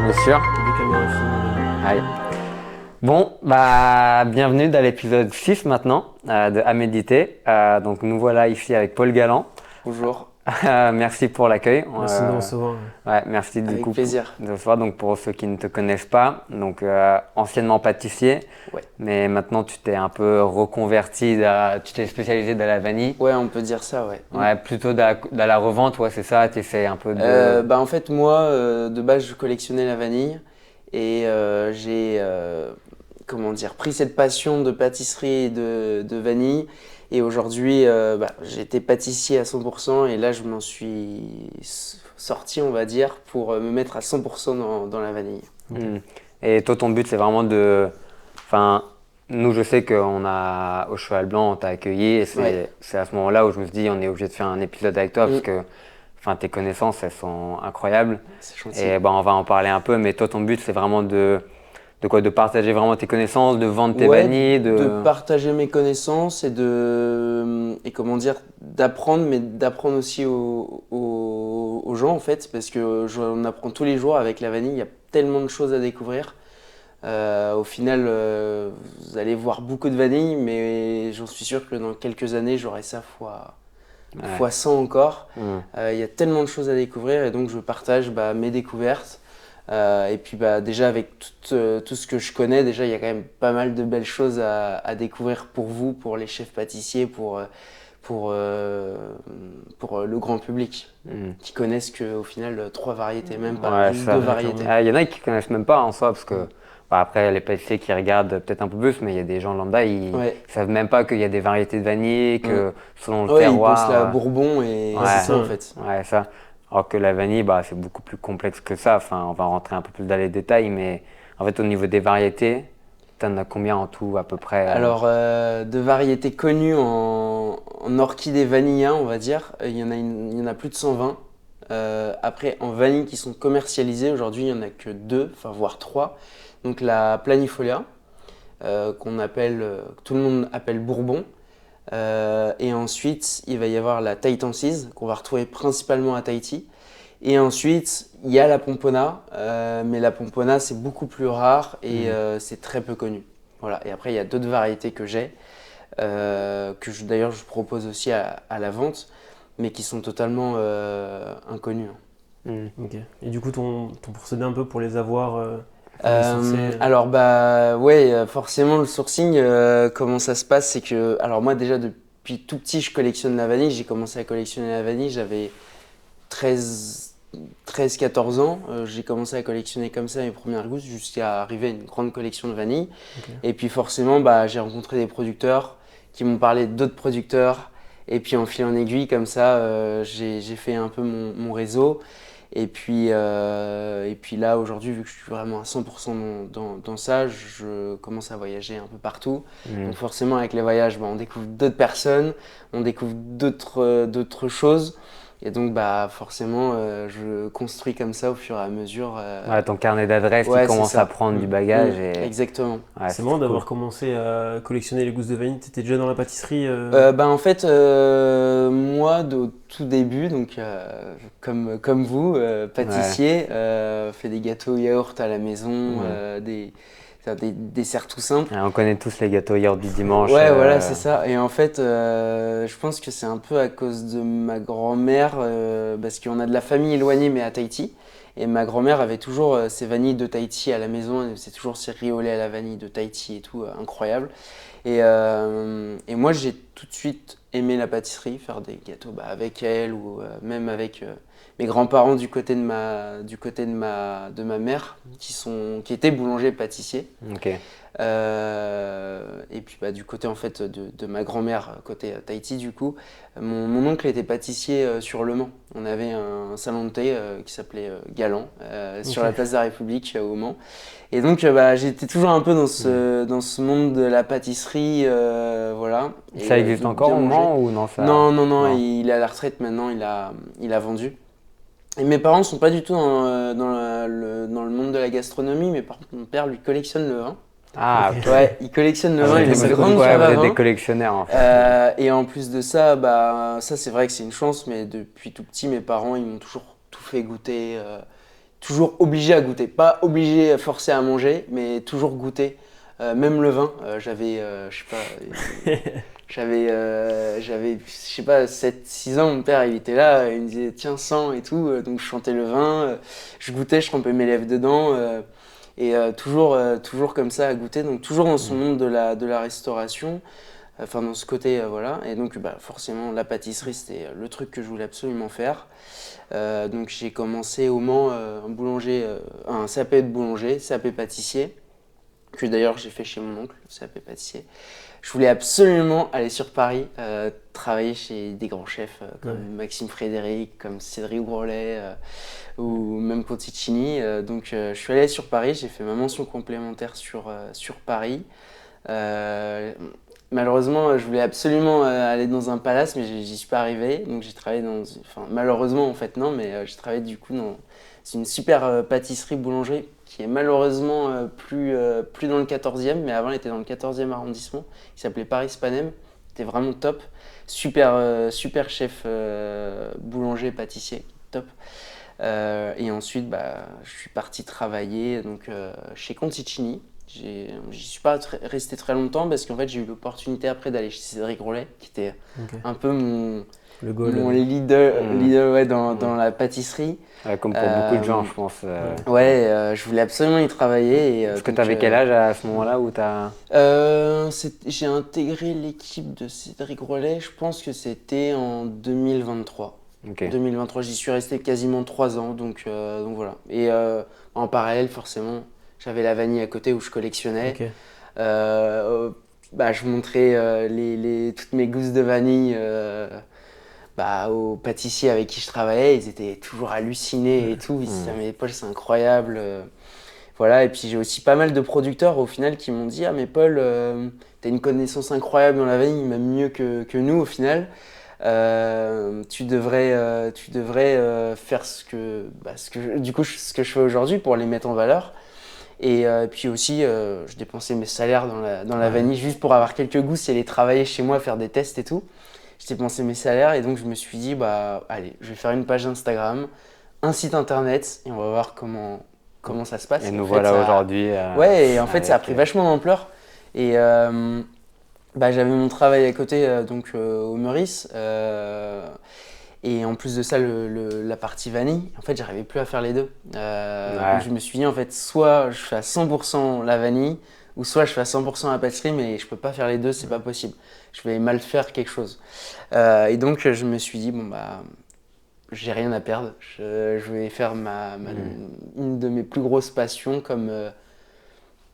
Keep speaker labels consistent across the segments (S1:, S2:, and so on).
S1: Bien sûr.
S2: Des caméras filment.
S1: Allez. Bon, bienvenue dans l'épisode 6 maintenant de À méditer. Donc nous voilà ici avec Paul Galland.
S3: Bonjour,
S1: Merci pour l'accueil.
S2: Merci de nous recevoir.
S1: Ouais, merci du
S3: avec
S1: coup
S3: plaisir.
S1: de recevoir. Donc pour ceux qui ne te connaissent pas, donc anciennement pâtissier,
S3: Ouais.
S1: mais maintenant tu t'es un peu reconverti, tu t'es spécialisé dans la vanille.
S3: Ouais, on peut dire ça, ouais.
S1: Ouais, plutôt dans la revente, ouais, c'est ça. Tu essaies un peu de.
S3: En fait, moi, de base, je collectionnais la vanille et j'ai pris cette passion de pâtisserie et de vanille. Et aujourd'hui, j'étais pâtissier à 100% et là, je m'en suis sorti, on va dire, pour me mettre à 100% dans la vanille.
S1: Et toi, ton but, c'est vraiment de. Enfin, nous, je sais au Cheval Blanc, on t'a accueilli et c'est à ce moment-là où je me suis dit, on est obligé de faire un épisode avec toi parce que tes connaissances, elles sont incroyables.
S3: C'est gentil.
S1: Et on va en parler un peu, mais toi, ton but, c'est vraiment de quoi? De partager vraiment tes connaissances, de vendre tes vanilles,
S3: de partager mes connaissances et d'apprendre, mais d'apprendre aussi aux gens en fait, parce que on apprend tous les jours avec la vanille, il y a tellement de choses à découvrir. Au final, vous allez voir beaucoup de vanille, mais j'en suis sûr que dans quelques années, j'aurai ça fois 100 encore. Il y a tellement de choses à découvrir et donc je partage mes découvertes. Et puis déjà avec tout ce que je connais, déjà il y a quand même pas mal de belles choses à découvrir pour vous, pour les chefs pâtissiers, pour le grand public qui connaissent qu'au final 3 variétés, même pas juste 2 variétés.
S1: Il y en a qui connaissent même pas en soi parce que après les pâtissiers qui regardent peut-être un peu plus, mais il y a des gens lambda, ils savent même pas qu'il y a des variétés de vanille, que selon le terroir.
S3: Ils pensent la Bourbon et c'est ça en fait.
S1: Ouais, ça. Alors que la vanille, c'est beaucoup plus complexe que ça. Enfin, on va rentrer un peu plus dans les détails, mais en fait, au niveau des variétés, tu en as combien en tout à peu près?
S3: Alors, de variétés connues en orchidée vanilla, on va dire, il y en a plus de 120. Après, en vanille qui sont commercialisées, aujourd'hui, il n'y en a que 2, voire 3. Donc la planifolia, que tout le monde appelle Bourbon. Et ensuite, il va y avoir la Tahitiensis, qu'on va retrouver principalement à Tahiti. Et ensuite, il y a la Pompona, mais la Pompona, c'est beaucoup plus rare et c'est très peu connu. Voilà. Et après, il y a d'autres variétés que j'ai, d'ailleurs je propose aussi à la vente, mais qui sont totalement inconnues.
S2: Ok. Et du coup, ton procédé un peu pour les avoir
S3: forcément le sourcing, comment ça se passe, c'est que, alors moi déjà depuis tout petit je collectionne la vanille, j'ai commencé à collectionner la vanille, j'avais 13-14 ans, j'ai commencé à collectionner comme ça mes premières gousses jusqu'à arriver à une grande collection de vanille. Okay. Et puis forcément j'ai rencontré des producteurs qui m'ont parlé d'autres producteurs et puis en fil en aiguille comme ça j'ai fait un peu mon réseau. Et puis là, aujourd'hui, vu que je suis vraiment à 100% dans ça, je commence à voyager un peu partout. Donc forcément, avec les voyages, on découvre d'autres personnes, on découvre d'autres choses. Et donc, forcément, je construis comme ça au fur et à mesure.
S1: Ton carnet d'adresses, tu commences à prendre du bagage.
S3: Exactement.
S2: C'est marrant d'avoir commencé à collectionner les gousses de vanille. Tu étais déjà dans la pâtisserie
S3: En fait, moi, au tout début, donc comme vous, pâtissier, fait des gâteaux yaourt à la maison, des desserts tout simples.
S1: On connaît tous les gâteaux yaourt du dimanche.
S3: Ouais, voilà, c'est ça. Et en fait, je pense que c'est un peu à cause de ma grand-mère, parce qu'on a de la famille éloignée, mais à Tahiti. Et ma grand-mère avait toujours ses vanilles de Tahiti à la maison, c'est toujours ses riolets à la vanille de Tahiti et tout, incroyable. Et moi, j'ai tout de suite aimé la pâtisserie, faire des gâteaux avec elle ou même avec mes grands-parents du côté de ma mère qui étaient boulangers pâtissiers.
S1: Okay.
S3: Et puis du côté en fait de ma grand-mère côté Tahiti du coup, mon oncle était pâtissier sur Le Mans. On avait un salon de thé qui s'appelait Galland sur la place de la République au Mans. Et donc j'étais toujours un peu dans ce monde de la pâtisserie, voilà.
S1: Ça existe encore au Mans ou non ça...
S3: Non, il est à la retraite maintenant, il a vendu. Et mes parents sont pas du tout dans le monde de la gastronomie, mais par contre mon père lui collectionne le vin.
S1: Ah, okay.
S3: Ouais, il collectionne le vin, il est grande cave à vin.
S1: Des collectionneurs en fait.
S3: Et en plus de ça, ça c'est vrai que c'est une chance, mais depuis tout petit, mes parents ils m'ont toujours tout fait goûter. toujours obligé à goûter. Pas obligé, forcé à manger, mais toujours goûter. Même le vin, je sais pas, je sais pas, 7-6 ans, mon père, il était là, il me disait, tiens, sens et tout. Donc, je chantais le vin, je goûtais, je trempais mes lèvres dedans. Toujours comme ça à goûter. Donc, toujours dans son monde de la restauration. Enfin, dans ce côté, voilà. Et donc, forcément, la pâtisserie, c'était le truc que je voulais absolument faire. Donc, j'ai commencé au Mans, un CAP de boulanger, CAP pâtissier, que d'ailleurs j'ai fait chez mon oncle, CAP pâtissier. Je voulais absolument aller sur Paris, travailler chez des grands chefs comme Maxime Frédéric, comme Cédric Grolet ou même Conticini. Donc je suis allé sur Paris, j'ai fait ma mention complémentaire sur Paris. Malheureusement, je voulais absolument aller dans un palace, mais j'y suis pas arrivé. Donc j'ai travaillé enfin malheureusement en fait non, mais j'ai travaillé du coup dans une super pâtisserie boulangerie qui est malheureusement plus dans le 14e, mais avant elle était dans le 14e arrondissement, qui s'appelait Paris Panem. C'était vraiment top. Super chef boulanger, pâtissier, top. Et ensuite, je suis parti travailler donc, chez Conticini. J'y suis pas resté très longtemps parce qu'en fait, j'ai eu l'opportunité après d'aller chez Cédric Grolet, qui était un peu mon leader dans la pâtisserie.
S1: Comme pour beaucoup de gens, je pense.
S3: Je voulais absolument y travailler.
S1: Est-ce que tu avais quel âge à ce moment-là où
S3: j'ai intégré l'équipe de Cédric Grolet, je pense que c'était en 2023.
S1: Okay.
S3: 2023, j'y suis resté quasiment 3 ans, donc voilà. Et en parallèle, forcément, j'avais la vanille à côté où je collectionnais.
S2: Okay.
S3: Je montrais toutes mes gousses de vanille aux pâtissiers avec qui je travaillais. Ils étaient toujours hallucinés et tout. Ils se disaient, mais Paul, c'est incroyable. Voilà. Et puis j'ai aussi pas mal de producteurs au final qui m'ont dit, ah mais Paul, t'as une connaissance incroyable dans la vanille, même mieux que nous au final. Tu devrais faire ce que je fais aujourd'hui pour les mettre en valeur. Et puis aussi, je dépensais mes salaires dans la vanille juste pour avoir quelques gousses et les travailler chez moi, faire des tests et tout. Je dépensais mes salaires et donc je me suis dit, allez, je vais faire une page Instagram, un site internet et on va voir comment ça se passe.
S1: Et nous voilà aujourd'hui.
S3: Et en fait, ça a pris vachement d'ampleur. Et j'avais mon travail à côté au Meurice. Et en plus de ça, la partie vanille, en fait, j'arrivais plus à faire les deux. Donc je me suis dit, en fait, soit je fais à 100% la vanille, ou soit je fais à 100% la pâtisserie, mais je peux pas faire les deux, c'est pas possible. Je vais mal faire quelque chose. Et donc, je me suis dit, j'ai rien à perdre. Je vais faire une de mes plus grosses passions comme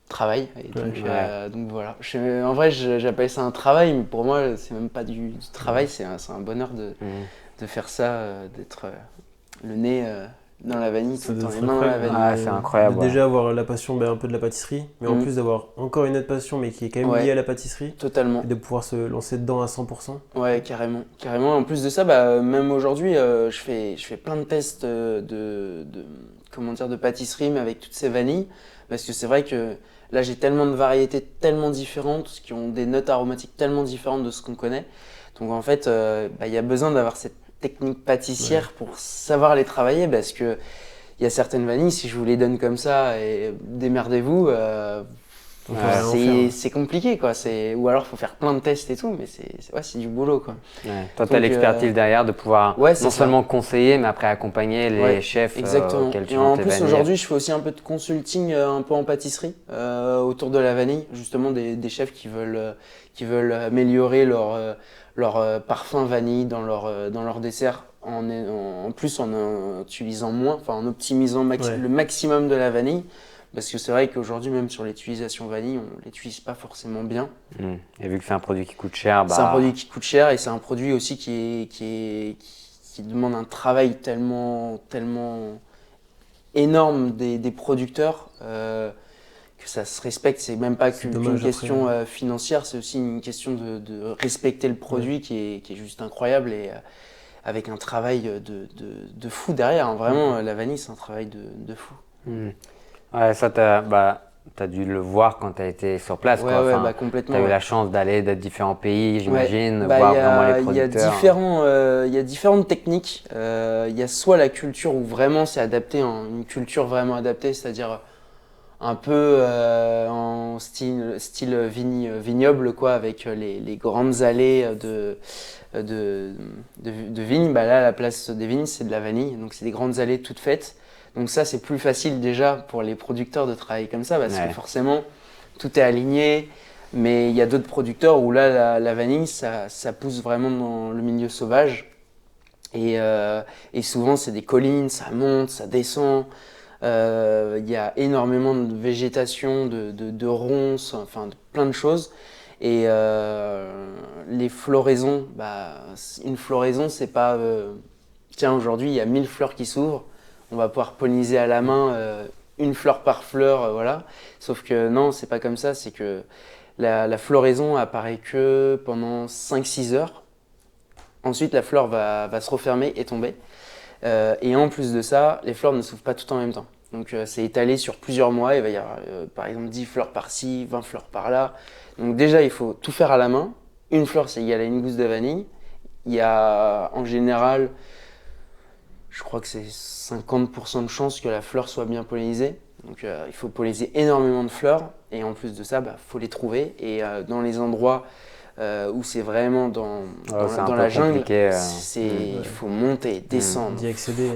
S3: travail. Et donc voilà. En vrai, j'appelle ça un travail, mais pour moi, c'est même pas du travail, c'est un bonheur de faire ça, d'être le nez dans la vanille, tout le temps, les mains dans la vanille.
S1: C'est incroyable.
S2: Déjà avoir la passion un peu de la pâtisserie, mais en plus d'avoir encore une autre passion, mais qui est quand même liée à la pâtisserie.
S3: Totalement.
S2: Et de pouvoir se lancer dedans à 100%.
S3: Ouais, carrément. En plus de ça, même aujourd'hui, je fais plein de tests de pâtisserie, mais avec toutes ces vanilles. Parce que c'est vrai que là, j'ai tellement de variétés tellement différentes, qui ont des notes aromatiques tellement différentes de ce qu'on connaît. Donc en fait, y a besoin d'avoir cette technique pâtissière pour savoir les travailler, parce que il y a certaines vanilles, si je vous les donne comme ça, et démerdez-vous, c'est compliqué, quoi. Ou alors il faut faire plein de tests et tout, mais c'est du boulot, quoi.
S1: Toi, tu as l'expertise derrière de pouvoir non seulement conseiller, mais après accompagner les chefs
S3: exactement.
S1: auxquels tu
S3: et en plus, aujourd'hui, je fais aussi un peu de consulting un peu en pâtisserie autour de la vanille, justement des chefs qui veulent améliorer leur parfum vanille dans leur dessert, en plus en utilisant moins, enfin en optimisant le maximum de la vanille. Parce que c'est vrai qu'aujourd'hui, même sur l'utilisation vanille, on ne l'utilise pas forcément bien.
S1: Et vu que c'est un produit qui coûte cher,
S3: c'est un produit qui coûte cher, et c'est un produit aussi qui demande un travail tellement énorme des producteurs que ça se respecte. C'est même pas qu'une question financière, c'est aussi une question de respecter le produit qui est juste incroyable, et avec un travail de fou derrière. Vraiment, la vanille, c'est un travail de fou.
S1: Ouais, ça, as dû le voir quand tu as été sur place,
S3: Ouais,
S1: quoi.
S3: ouais,
S1: Enfin,
S3: bah
S1: tu
S3: complètement.
S1: as eu
S3: Ouais.
S1: la chance d'aller dans différents pays,
S3: Ouais,
S1: j'imagine,
S3: bah,
S1: voir vraiment les
S3: il y a
S1: producteurs.
S3: il y a différentes techniques. Il y a soit la culture où vraiment c'est adapté, une culture vraiment adaptée, c'est-à-dire un peu en style vignoble, quoi, avec les grandes allées de vignes. Bah là, à la place des vignes, c'est de la vanille, donc c'est des grandes allées toutes faites. Donc ça, c'est plus facile déjà pour les producteurs de travailler comme ça, parce que
S1: Ouais.
S3: forcément, tout est aligné. Mais il y a d'autres producteurs où là, la vanille, ça pousse vraiment dans le milieu sauvage. Et souvent, c'est des collines, ça monte, ça descend. Il y a énormément de végétation, de ronces, enfin de plein de choses. Et les floraisons, bah, une floraison, c'est pas tiens, aujourd'hui il y a 1000 fleurs qui s'ouvrent, on va pouvoir polliniser à la main une fleur par fleur, voilà. Sauf que non, c'est pas comme ça, c'est que la floraison apparaît que pendant 5-6 heures. Ensuite, la fleur va se refermer et tomber. Et en plus de ça, les fleurs ne s'ouvrent pas toutes en même temps. Donc c'est étalé sur plusieurs mois. Il va y avoir par exemple 10 fleurs par-ci, 20 fleurs par-là. Donc déjà, il faut tout faire à la main. Une fleur, c'est égal à une gousse de vanille. Il y a en général, je crois que c'est 50% de chances que la fleur soit bien pollinisée. Donc il faut polliniser énormément de fleurs. Et en plus de ça, il faut les trouver. Et dans les endroits où c'est vraiment
S1: C'est un
S3: dans
S1: peu
S3: la jungle,
S1: compliqué.
S3: il faut monter, descendre.
S2: D'y accéder.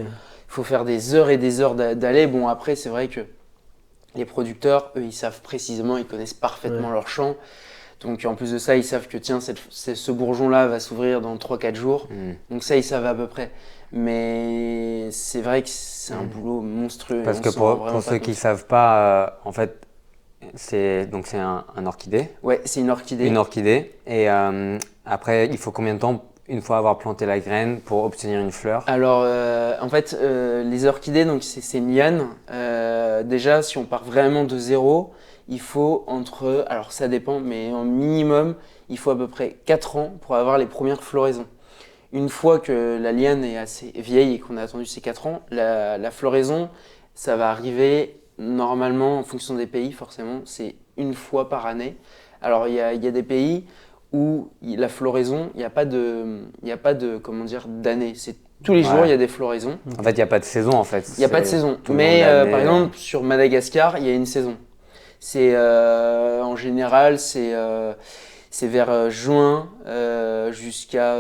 S3: Il faut faire des heures et des heures d'aller. Bon, après, c'est vrai que les producteurs, eux, ils savent précisément, ils connaissent parfaitement
S2: Ouais.
S3: leur champ. Donc, en plus de ça, ils savent que tiens, ce bourgeon-là va s'ouvrir dans 3-4 jours. Donc, ça, ils savent à peu près. Mais c'est vrai que c'est un boulot monstrueux.
S1: Parce
S3: et on
S1: que
S3: s'en rend
S1: pour
S3: vraiment
S1: ceux
S3: pas
S1: qui ne
S3: compte.
S1: savent pas, en fait, c'est un orchidée.
S3: Ouais, c'est une orchidée.
S1: Une orchidée. Et après, il faut combien de temps, une fois avoir planté la graine, pour obtenir une fleur?
S3: Alors, en fait, les orchidées, donc c'est une liane. Déjà, si on part vraiment de zéro, il faut alors ça dépend, mais en minimum, il faut à peu près 4 ans pour avoir les premières floraisons. Une fois que la liane est assez vieille et qu'on a attendu ces 4 ans, la floraison, ça va arriver normalement en fonction des pays, forcément, c'est une fois par année. Alors, il y a des pays où la floraison, il y a pas de comment dire, d'année. C'est tous les jours, il y
S1: Ouais.
S3: a des floraisons.
S1: En fait, il n'y a pas de saison, en fait.
S3: Il n'y a pas de
S1: C'est
S3: saison.
S1: tout le
S3: Mais
S1: long de l'année.
S3: par exemple, sur Madagascar, il y a une saison. C'est en général, c'est vers juin jusqu'à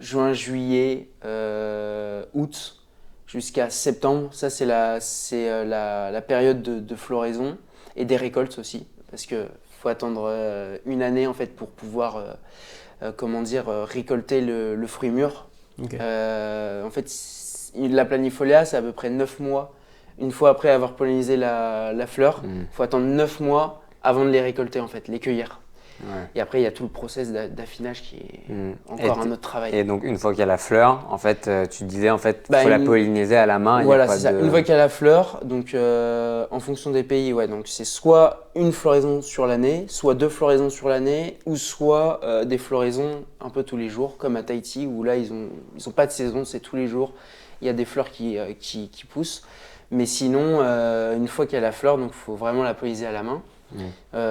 S3: juin, juillet, août jusqu'à septembre. Ça, la période de floraison et des récoltes aussi. Parce que faut attendre une année en fait pour pouvoir comment dire, récolter le fruit mûr.
S2: Ok.
S3: En fait, la planifolia, c'est à peu près 9 mois. Une fois après avoir pollinisé la fleur, il faut attendre 9 mois avant de les récolter, en fait, les cueillir.
S1: Ouais.
S3: Et après, il y a tout le process d'affinage qui est encore un autre travail.
S1: Et donc, une fois qu'il y a la fleur, en fait, tu disais, en fait,
S3: Bah,
S1: faut la polliniser à la main.
S3: Voilà,
S1: il y a
S3: c'est
S1: pas
S3: ça.
S1: de...
S3: Une fois qu'il y a la fleur, donc en fonction des pays, ouais, donc c'est soit une floraison sur l'année, soit 2 floraisons sur l'année, ou soit des floraisons un peu tous les jours, comme à Tahiti, où là, ils ont pas de saison, c'est tous les jours. Il y a des fleurs qui poussent. Mais sinon, une fois qu'il y a la fleur, donc il faut vraiment la polliniser à la main.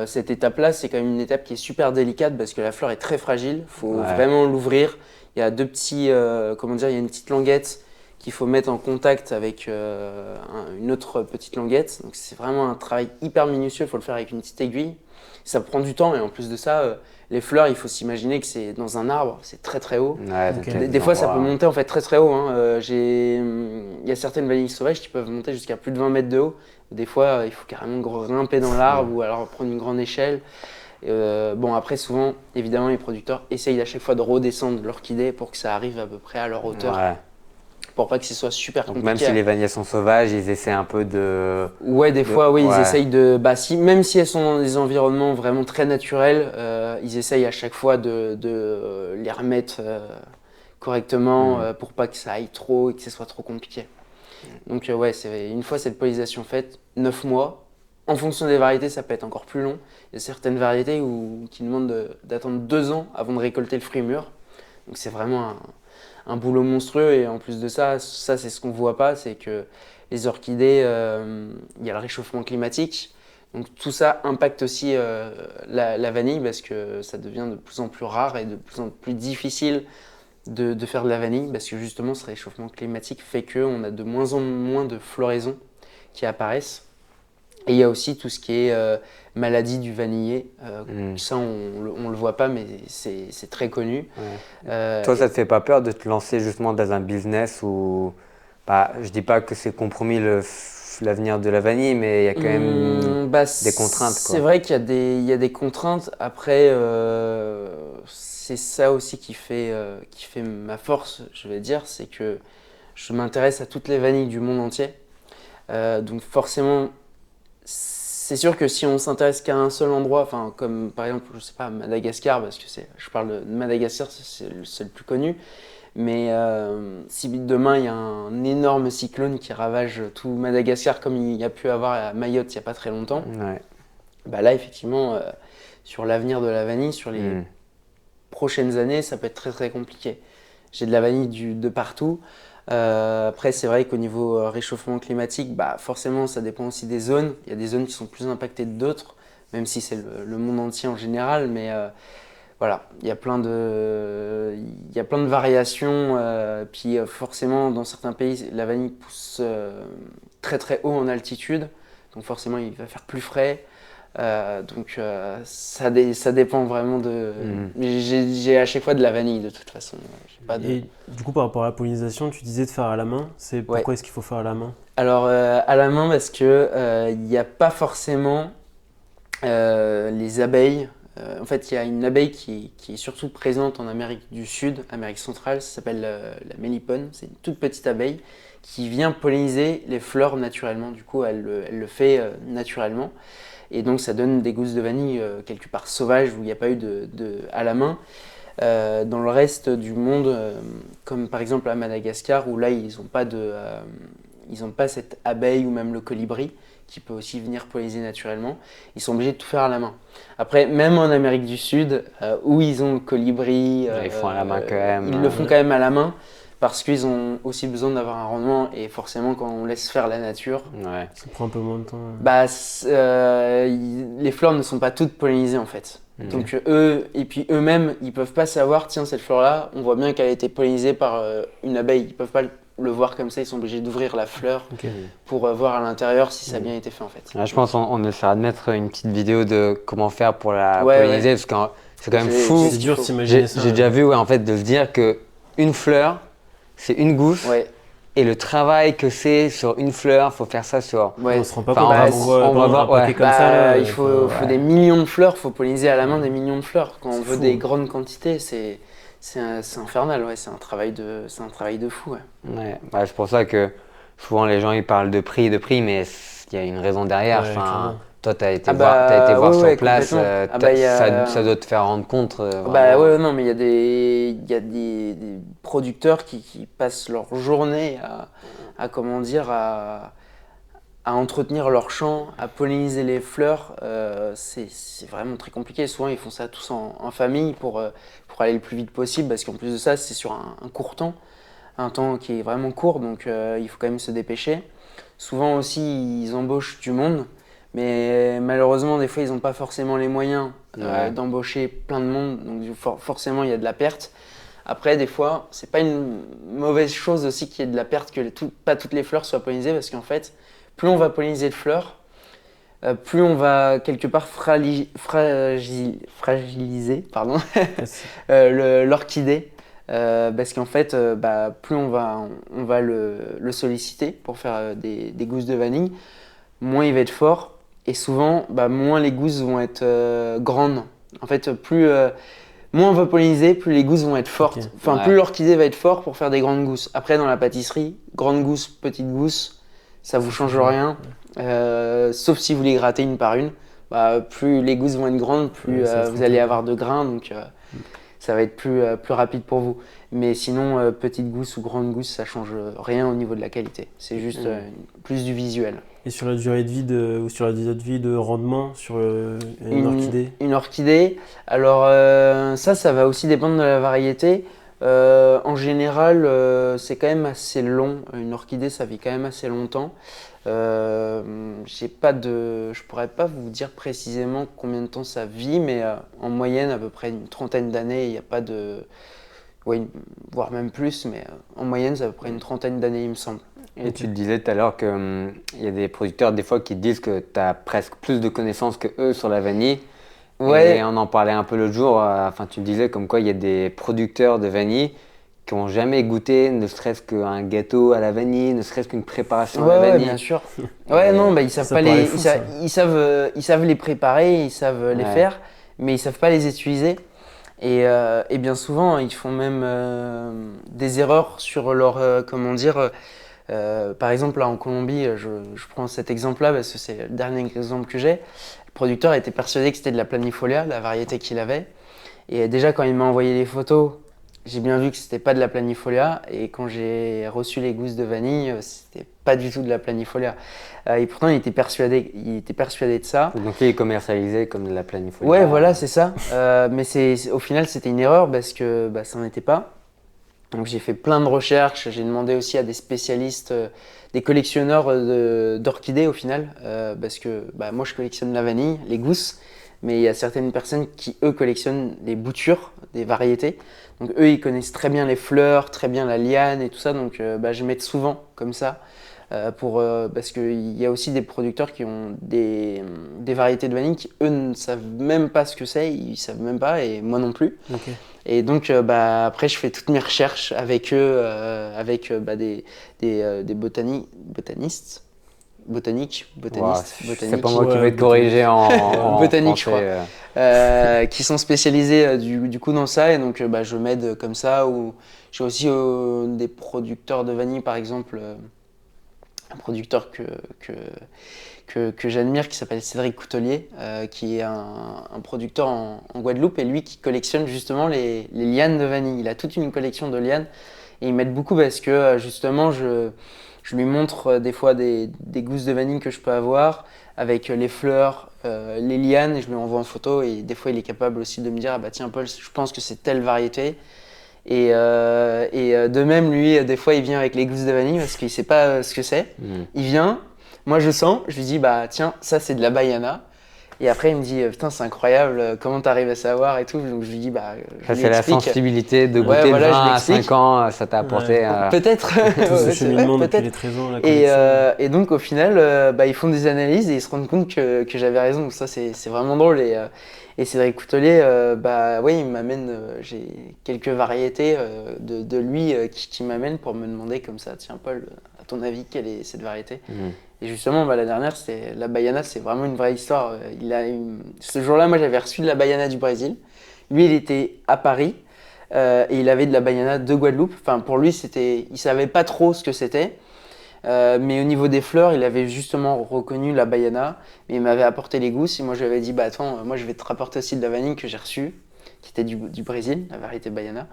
S3: Cette étape-là, c'est quand même une étape qui est super délicate parce que la fleur est très fragile. Il faut vraiment l'ouvrir. Il y a il y a une petite languette qu'il faut mettre en contact avec une autre petite languette. Donc c'est vraiment un travail hyper minutieux. Il faut le faire avec une petite aiguille. Ça prend du temps et en plus de ça, les fleurs, il faut s'imaginer que c'est dans un arbre, c'est très très haut.
S1: Ouais, donc
S2: Ok.
S1: il y a
S3: Des fois, ça peut
S1: endroits-
S3: monter en fait très très haut. Hein. Il y a certaines vanilles sauvages qui peuvent monter jusqu'à plus de 20 mètres de haut. Des fois, il faut carrément grimper dans l'arbre ou alors prendre une grande échelle. Bon, après, souvent, évidemment, les producteurs essayent à chaque fois de redescendre l'orchidée pour que ça arrive à peu près à leur hauteur,
S1: Ouais.
S3: pour pas que ce soit super
S1: Donc,
S3: compliqué.
S1: même si les vanilles sont sauvages, ils essaient un peu de...
S3: Ouais, des fois, oui, ils
S1: Ouais.
S3: essayent de. Même si elles sont dans des environnements vraiment très naturels, ils essayent à chaque fois de les remettre correctement pour pas que ça aille trop et que ce soit trop compliqué. Donc, ouais, une fois cette pollinisation faite, 9 mois. En fonction des variétés, ça peut être encore plus long. Il y a certaines variétés qui demandent d'attendre 2 ans avant de récolter le fruit mûr. Donc, c'est vraiment un boulot monstrueux. Et en plus de ça, c'est ce qu'on voit pas, c'est que les orchidées, il y a le réchauffement climatique. Donc tout ça impacte aussi la vanille parce que ça devient de plus en plus rare et de plus en plus difficile de faire de la vanille parce que justement ce réchauffement climatique fait qu'on a de moins en moins de floraisons qui apparaissent. Et il y a aussi tout ce qui est maladie du vanillé. Ça, on le voit pas, mais c'est très connu.
S1: Ouais. Toi, ça te fait pas peur de te lancer justement dans un business où, bah, je dis pas que c'est compromis l'avenir de la vanille, mais il y a quand même des contraintes, quoi.
S3: C'est vrai qu'il y a des contraintes. Après, c'est ça aussi qui fait ma force, je vais dire, c'est que je m'intéresse à toutes les vanilles du monde entier. Donc forcément, c'est sûr que si on s'intéresse qu'à un seul endroit, enfin comme par exemple, je sais pas, Madagascar, parce que je parle de Madagascar, c'est le plus connu, mais si demain il y a un énorme cyclone qui ravage tout Madagascar comme il y a pu avoir à Mayotte il n'y a pas très longtemps,
S1: Ouais.
S3: bah là effectivement, sur l'avenir de la vanille, sur les prochaines années, ça peut être très très compliqué. J'ai de la vanille de partout. Après, c'est vrai qu'au niveau réchauffement climatique, bah, forcément, ça dépend aussi des zones. Il y a des zones qui sont plus impactées que d'autres, même si c'est le monde entier en général. Mais voilà, il y a plein de variations. Puis forcément, dans certains pays, la vanille pousse très très haut en altitude. Donc forcément, il va faire plus frais. Donc ça dépend vraiment de... J'ai à chaque fois de la vanille de toute façon.
S2: Et du coup, par rapport à la pollinisation, tu disais de faire à la main. C'est pourquoi est-ce qu'il faut faire à la main?
S3: Alors à la main parce que il n'y a pas forcément les abeilles. En fait, il y a une abeille qui est surtout présente en Amérique du Sud, Amérique centrale, ça s'appelle la mélipone. C'est une toute petite abeille qui vient polliniser les fleurs naturellement. Du coup, elle le fait naturellement. Et donc ça donne des gousses de vanille quelque part sauvages où il n'y a pas eu à la main. Dans le reste du monde, comme par exemple à Madagascar, où là ils n'ont pas cette abeille ou même le colibri qui peut aussi venir polliniser naturellement, ils sont obligés de tout faire à la main. Après, même en Amérique du Sud, où ils ont le colibri,
S1: ils font à la main quand même.
S3: Ils le font quand même à la main. Parce qu'ils ont aussi besoin d'avoir un rendement et forcément quand on laisse faire la nature,
S2: ça prend un peu moins de temps.
S3: Bah, les fleurs ne sont pas toutes pollinisées en fait. Donc eux-mêmes, ils peuvent pas savoir, tiens cette fleur-là, on voit bien qu'elle a été pollinisée par une abeille. Ils peuvent pas le voir comme ça, ils sont obligés d'ouvrir la fleur pour voir à l'intérieur si ça a bien été fait en fait.
S1: Je pense qu'on essaiera de mettre une petite vidéo de comment faire pour la polliniser parce que c'est quand même fou.
S2: C'est dur de s'imaginer ça.
S1: J'ai déjà vu en fait de se dire que une fleur c'est une gousse et le travail que c'est sur une fleur, faut faire ça sur.
S2: On se rend pas compte.
S1: On va voir.
S3: Comme ça, il faut des millions de fleurs, faut polliniser à la main des millions de fleurs. Quand on veut des grandes quantités, c'est infernal, c'est un travail de fou.
S1: C'est pour ça que souvent les gens ils parlent de prix, mais il y a une raison derrière. Toi, tu as été voir sur place, ça doit te faire rendre compte.
S3: Non, mais il y a des producteurs qui passent leur journée à entretenir leurs champs, à polliniser les fleurs. C'est vraiment très compliqué. Souvent, ils font ça tous en famille pour aller le plus vite possible parce qu'en plus de ça, c'est sur un court temps, un temps qui est vraiment court, donc il faut quand même se dépêcher. Souvent aussi, ils embauchent du monde. Mais malheureusement, des fois, ils n'ont pas forcément les moyens d'embaucher plein de monde, donc forcément, il y a de la perte. Après, des fois, c'est pas une mauvaise chose aussi qu'il y ait de la perte, que pas toutes les fleurs soient pollinisées, parce qu'en fait, plus on va polliniser de fleurs, plus on va quelque part fragiliser l'orchidée. Parce qu'en fait, plus on va le solliciter pour faire des gousses de vanille, moins il va être fort. Et souvent, moins les gousses vont être grandes. En fait, moins on va polliniser, plus les gousses vont être fortes. Plus l'orchidée va être forte pour faire des grandes gousses. Après, dans la pâtisserie, grande gousse, petite gousse, ça vous change rien. Sauf si vous les grattez une par une. Plus les gousses vont être grandes, plus vous allez avoir de grains. Donc, ça va être plus rapide pour vous. Mais sinon, petite gousse ou grande gousse, ça change rien au niveau de la qualité. C'est juste plus du visuel.
S2: Et sur la durée de vie ou sur la durée de vie de rendement sur une orchidée?
S3: Une orchidée, alors ça va aussi dépendre de la variété. En général, c'est quand même assez long. Une orchidée, ça vit quand même assez longtemps. Je pourrais pas vous dire précisément combien de temps ça vit, mais en moyenne, à peu près une trentaine d'années. Il n'y a pas de, ouais, voire même plus, mais en moyenne, c'est à peu près une trentaine d'années, il me semble.
S1: Et tu te disais tout à l'heure qu'il y a des producteurs des fois qui te disent que tu as presque plus de connaissances que eux sur la vanille.
S3: Ouais,
S1: Et on en parlait un peu l'autre jour, enfin tu me disais comme quoi il y a des producteurs de vanille qui n'ont jamais goûté ne serait-ce qu'un gâteau à la vanille, ne serait-ce qu'une préparation à la
S3: ouais,
S1: vanille.
S3: bien sûr. Ouais, non, bah, ils savent
S2: Ça
S3: pas
S2: paraît
S3: les,
S2: fou, ça.
S3: ils savent les préparer, ils savent les
S1: Ouais.
S3: faire, mais ils savent pas les utiliser. Et bien souvent, ils font même des erreurs sur leur, comment dire, par exemple, là en Colombie, je prends cet exemple-là parce que c'est le dernier exemple que j'ai. Le producteur était persuadé que c'était de la planifolia, la variété qu'il avait. Et déjà, quand il m'a envoyé les photos, j'ai bien vu que c'était pas de la planifolia. Et quand j'ai reçu les gousses de vanille, c'était pas du tout de la planifolia. Et pourtant, il était persuadé de ça.
S1: Donc il est commercialisé comme de la planifolia.
S3: Ouais, voilà, c'est ça. Mais au final, c'était une erreur parce que bah, ça n'en était pas. Donc j'ai fait plein de recherches, j'ai demandé aussi à des spécialistes, des collectionneurs d'orchidées au final, parce que bah, moi je collectionne la vanille, les gousses, mais il y a certaines personnes qui eux collectionnent les boutures des variétés. Donc eux ils connaissent très bien les fleurs, très bien la liane et tout ça, donc bah, je m'aide souvent comme ça. Parce qu'il y a aussi des producteurs qui ont des variétés de vanille qui eux ne savent même pas ce que c'est, ils savent même pas et moi non plus.
S2: Ok.
S3: Et donc, bah, après, je fais toutes mes recherches avec eux, avec bah, des botaniques,
S1: Ouah,
S3: botanistes,
S1: c'est pas
S3: botaniques,
S1: moi qui
S2: Ouais,
S1: vais te corriger en
S3: botaniques, je
S1: français.
S3: crois, qui sont spécialisés du coup dans ça. Et donc, bah, je m'aide comme ça. Ou j'ai aussi des producteurs de vanille, par exemple, un producteur que, que j'admire qui s'appelle Cédric Coutelier, qui est un producteur en Guadeloupe et lui qui collectionne justement les lianes de vanille. Il a toute une collection de lianes et il m'aide beaucoup parce que justement je lui montre des fois des gousses de vanille que je peux avoir avec les fleurs, les lianes et je lui envoie en photo et des fois il est capable aussi de me dire ah bah tiens Paul je pense que c'est telle variété. De même, lui, des fois, il vient avec les gousses de vanille parce qu'il sait pas ce que c'est.
S1: Hmm.
S3: Il vient, moi je sens, je lui dis, bah tiens, ça c'est de la Baiana. Et après, il me dit, putain, c'est incroyable, comment t'arrives à savoir et tout. Donc je lui dis, bah, je
S1: Ça,
S3: lui
S1: c'est la
S3: explique.
S1: sensibilité de
S3: Ouais,
S1: goûter
S3: voilà,
S1: le
S3: je
S1: vin
S3: lui
S1: à
S3: explique.
S1: 5 ans, ça t'a apporté.
S2: Ouais.
S3: Peut-être,
S2: Tout ce
S3: ouais,
S2: cheminement depuis
S3: peut-être.
S2: les 13 ans, la
S3: Et,
S2: collection.
S3: et donc au final, bah, ils font des analyses et ils se rendent compte que j'avais raison. Donc ça, c'est vraiment drôle. Et Cédric Coutelier, bah, ouais, il m'amène, j'ai quelques variétés de lui qui m'amène pour me demander comme ça, tiens Paul, à ton avis, quelle est cette variété?
S1: Hmm.
S3: Et justement, bah, la dernière, c'était la Baiana, c'est vraiment une vraie histoire. Ce jour-là, moi, j'avais reçu de la Baiana du Brésil. Lui, il était à Paris et il avait de la Baiana de Guadeloupe. Enfin, pour lui, il savait pas trop ce que c'était. Mais au niveau des fleurs, il avait justement reconnu la Baiana. Mais il m'avait apporté les gousses et moi, je lui avais dit, bah attends, moi, je vais te rapporter aussi de la vanille que j'ai reçue, qui était du Brésil, la variété Baiana.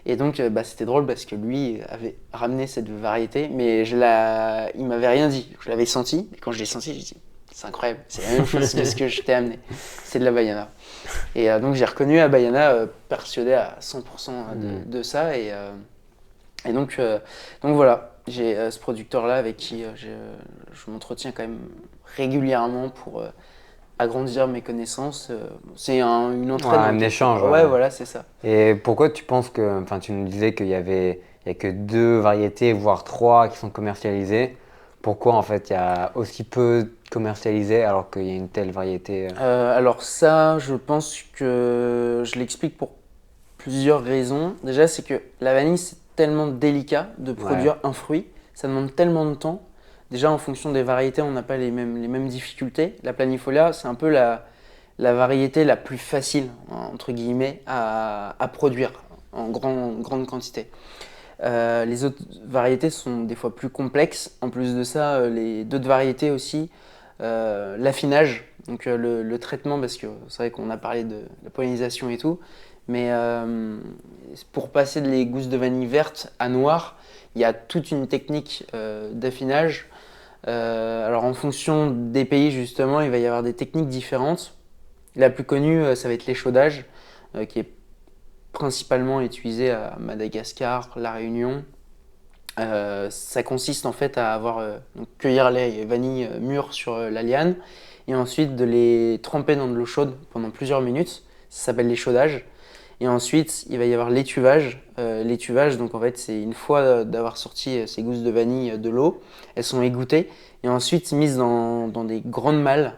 S3: Et donc, bah, c'était drôle parce que lui avait ramené cette variété, mais il m'avait rien dit. Je l'avais senti, et quand je l'ai senti, j'ai dit, c'est incroyable, c'est la même chose que ce que je t'ai amené. C'est de la Baiana. Et donc, j'ai reconnu la Baiana, persuadé à 100% de ça. Et donc voilà, j'ai ce producteur-là avec qui je m'entretiens quand même régulièrement pour agrandir mes connaissances. C'est une entraide.
S1: Ouais, un échange.
S3: Ouais, voilà, c'est ça.
S1: Et pourquoi tu penses que, enfin, tu nous disais qu'il y a que 2 variétés, voire 3 qui sont commercialisées. Pourquoi en fait il y a aussi peu commercialisé alors qu'il y a une telle variété?
S3: Alors ça, je pense que je l'explique pour plusieurs raisons. Déjà, c'est que la vanille, c'est tellement délicat de produire un fruit. Ça demande tellement de temps. Déjà, en fonction des variétés, on n'a pas les mêmes difficultés. La planifolia, c'est un peu la variété la plus facile, entre guillemets, à produire en grande quantité. Les autres variétés sont des fois plus complexes. En plus de ça, les d'autres variétés aussi, l'affinage, donc le traitement, parce que c'est vrai qu'on a parlé de la pollinisation et tout, mais pour passer les gousses de vanille verte à noire, il y a toute une technique d'affinage. Alors en fonction des pays justement, il va y avoir des techniques différentes. La plus connue, ça va être l'échaudage, qui est principalement utilisé à Madagascar, La Réunion. Ça consiste en fait à donc cueillir les vanilles mûres sur la liane et ensuite de les tremper dans de l'eau chaude pendant plusieurs minutes. Ça s'appelle l'échaudage. Et ensuite, il va y avoir l'étuvage. L'étuvage, donc en fait, c'est une fois d'avoir sorti ces gousses de vanille de l'eau, elles sont égouttées et ensuite mises dans des grandes malles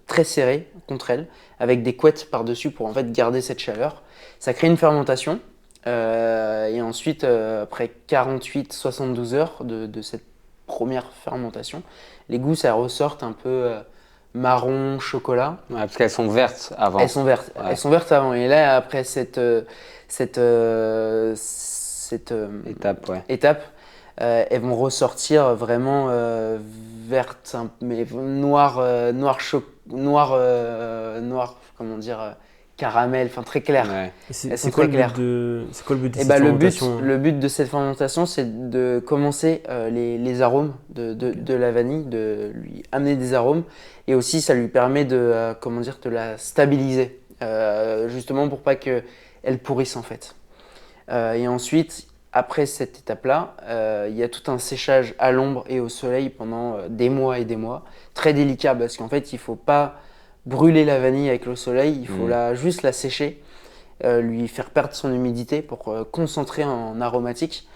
S3: très serrées contre elles, avec des couettes par-dessus pour en fait garder cette chaleur. Ça crée une fermentation. Et ensuite, après 48-72 heures de cette première fermentation, les gousses elles ressortent un peu marron, chocolat.
S1: Ouais, parce qu'elles sont vertes avant.
S3: Elles sont vertes.
S1: Ouais.
S3: Elles sont vertes avant. Et là, après cette
S1: Étape, ouais.
S3: étape, elles vont ressortir vraiment vertes, mais noir, comment dire, caramel, enfin très clair.
S1: Ouais.
S2: Et
S3: Elles sont
S2: c'est quoi
S3: très claires.
S2: c'est quoi le but de
S3: Et
S2: cette
S3: bah,
S2: fermentation?
S3: le but de cette fermentation, c'est de commencer les arômes de la vanille, de lui amener des arômes. Et aussi, ça lui permet comment dire, de la stabiliser, justement pour pas qu'elle pourrisse en fait. Et ensuite, après cette étape-là, il y a tout un séchage à l'ombre et au soleil pendant des mois et des mois. Très délicat parce qu'en fait, il ne faut pas brûler la vanille avec le soleil, il faut juste la sécher. Lui faire perdre son humidité pour concentrer en aromatique.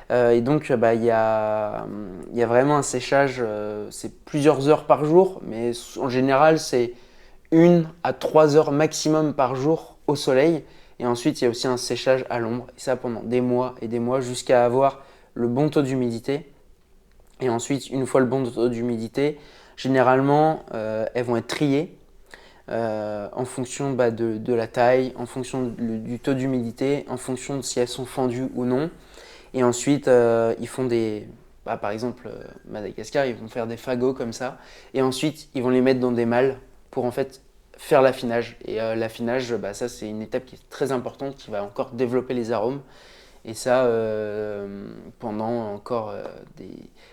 S3: Et donc, il y a vraiment un séchage, c'est plusieurs heures par jour, mais en général, c'est 1 à 3 heures maximum par jour au soleil. Et ensuite, il y a aussi un séchage à l'ombre, et ça pendant des mois et des mois, jusqu'à avoir le bon taux d'humidité. Et ensuite, une fois le bon taux d'humidité, généralement, elles vont être triées. En fonction de la taille, en fonction du taux d'humidité, en fonction de si elles sont fendues ou non. Et ensuite, ils font par exemple, Madagascar, ils vont faire des fagots comme ça. Et ensuite, ils vont les mettre dans des malles pour en fait faire l'affinage. Et l'affinage, ça c'est une étape qui est très importante, qui va encore développer les arômes. Et ça, pendant encore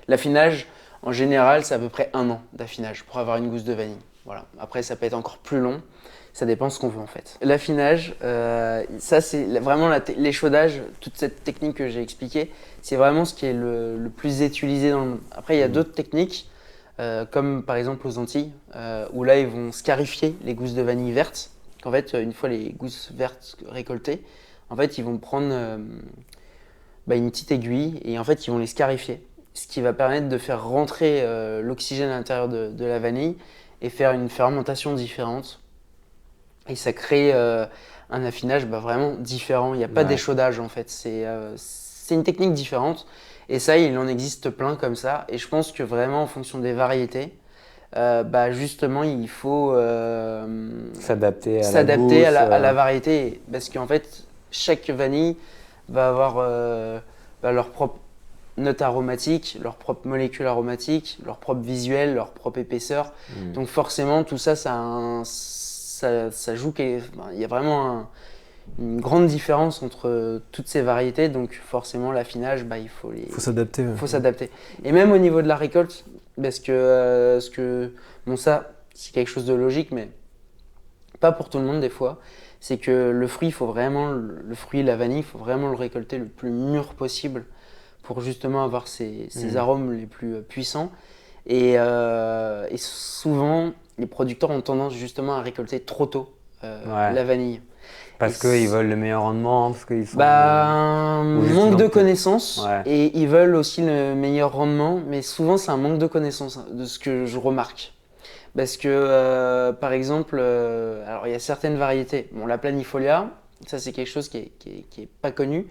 S3: L'affinage, en général, c'est à peu près 1 an d'affinage pour avoir une gousse de vanille. Voilà. Après, ça peut être encore plus long, ça dépend ce qu'on veut en fait. L'affinage, ça c'est vraiment l'échaudage, toute cette technique que j'ai expliquée, c'est vraiment ce qui est le plus utilisé dans le monde. Après, il y a d'autres techniques, comme par exemple aux Antilles, où là ils vont scarifier les gousses de vanille vertes. En fait, une fois les gousses vertes récoltées, en fait, ils vont prendre une petite aiguille et en fait, ils vont les scarifier. Ce qui va permettre de faire rentrer l'oxygène à l'intérieur de la vanille et faire une fermentation différente. Et ça crée un affinage vraiment différent. Il n'y a pas d'échaudage en fait. C'est une technique différente. Et ça, il en existe plein comme ça. Et je pense que vraiment, en fonction des variétés, justement, il faut
S1: s'adapter
S3: à la variété. Parce qu'en fait, chaque vanille va avoir leur propre notes aromatiques, leurs propres molécules aromatiques, leur propre visuel, leur propre épaisseur. Donc forcément, tout ça, ça joue. Il y a vraiment une grande différence entre toutes ces variétés. Donc forcément, l'affinage, il faut
S2: s'adapter. Ouais.
S3: Faut s'adapter. Et même au niveau de la récolte, parce que ça, c'est quelque chose de logique, mais pas pour tout le monde des fois. C'est que le fruit, la vanille, il faut vraiment le récolter le plus mûr possible pour justement avoir ces arômes les plus puissants. Et souvent, les producteurs ont tendance justement à récolter trop tôt la vanille.
S1: Parce qu'ils veulent le meilleur rendement, parce qu'ils sont...
S3: manque de connaissances,
S1: Ouais.
S3: et ils veulent aussi le meilleur rendement, mais souvent c'est un manque de connaissances, de ce que je remarque. Parce que, par exemple, alors il y a certaines variétés. Bon, la planifolia, ça c'est quelque chose qui est pas connu,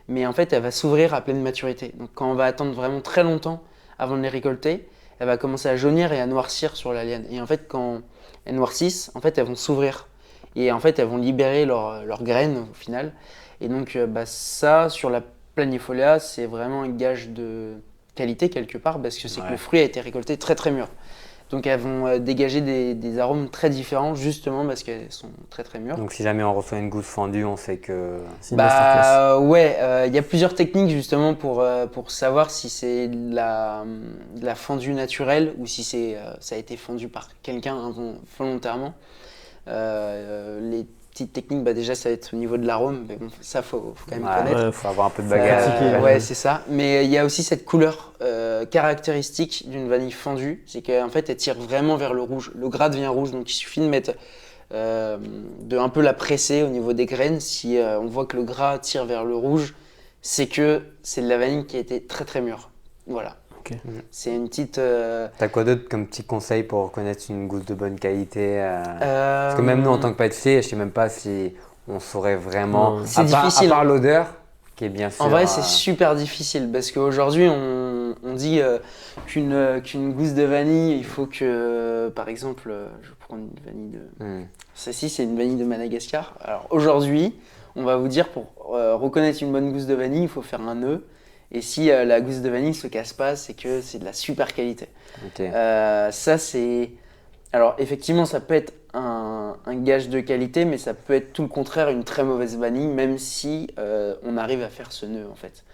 S3: mais en fait elle va s'ouvrir à pleine maturité. Donc quand on va attendre vraiment très longtemps avant de les récolter, elle va commencer à jaunir et à noircir sur la liane. Et en fait quand elles noircissent, en fait elles vont s'ouvrir. Et en fait elles vont libérer leurs graines au final. Et donc ça, sur la planifolia, c'est vraiment un gage de qualité quelque part, parce que c'est que le fruit a été récolté très très mûr. Donc elles vont dégager des arômes très différents, justement parce qu'elles sont très très mûres.
S1: Donc si jamais on reçoit une gousse fendue, on sait que...
S3: Il y a plusieurs techniques justement pour savoir si c'est de la fondue naturelle ou si ça a été fondu par quelqu'un volontairement. Les petites techniques, déjà ça va être au niveau de l'arôme, mais bon, ça faut quand même
S1: Ouais,
S3: connaître.
S1: faut avoir un peu de
S2: Ça
S1: bagage.
S2: pratiquer,
S3: Ouais, c'est ça. Mais il y a aussi cette couleur caractéristique d'une vanille fondue, c'est qu'en fait elle tire vraiment vers le rouge. Le gras devient rouge, donc il suffit de mettre, de un peu la presser au niveau des graines. Si on voit que le gras tire vers le rouge, c'est que c'est de la vanille qui a été très très mûre. Voilà.
S2: Ok.
S3: C'est une petite.
S1: T'as quoi d'autre comme petit conseil pour reconnaître une gousse de bonne qualité Parce que même nous, en tant que pâtissier, je sais même pas si on saurait vraiment.
S2: Non.
S3: C'est
S1: à
S3: difficile.
S1: part l'odeur, qui est bien sûr.
S3: En vrai, c'est super difficile parce qu'aujourd'hui, on dit qu'une gousse de vanille, il faut que, par exemple, je vais prendre une vanille de. Celle-ci, c'est une vanille de Madagascar. Alors aujourd'hui, on va vous dire pour reconnaître une bonne gousse de vanille, il faut faire un nœud. Et si la gousse de vanille ne se casse pas, c'est que c'est de la super qualité.
S1: Ok.
S3: Ça, c'est. Alors, effectivement, ça peut être un gage de qualité, mais ça peut être tout le contraire, une très mauvaise vanille, même si on arrive à faire ce nœud, en fait.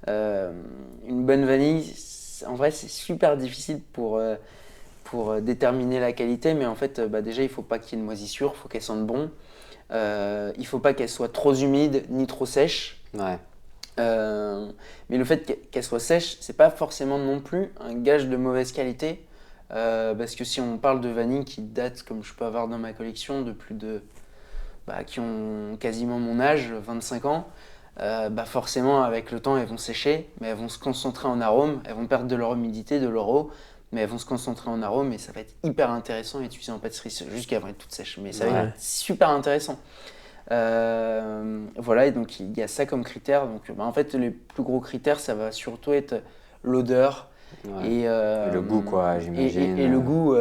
S3: Une bonne vanille, en vrai, c'est super difficile pour déterminer la qualité, mais en fait, déjà, il ne faut pas qu'il y ait de moisissure, il faut qu'elle sente bon. Il ne faut pas qu'elle soit trop humide ni trop sèche.
S1: Ouais.
S3: Mais le fait qu'elle soit sèche, c'est pas forcément non plus un gage de mauvaise qualité. Parce que si on parle de vanilles qui datent, comme je peux avoir dans ma collection, de plus de. Qui ont quasiment mon âge, 25 ans, forcément avec le temps elles vont sécher, mais elles vont se concentrer en arôme, elles vont perdre de leur humidité, de leur eau, mais elles vont se concentrer en arôme et ça va être hyper intéressant à utiliser en pâtisserie. C'est juste qu'elles vont être toutes sèches, mais ça va être super intéressant. Voilà, et donc il y a ça comme critère. Donc, en fait, les plus gros critères, ça va surtout être l'odeur et
S1: le goût, quoi, j'imagine.
S3: Et le goût,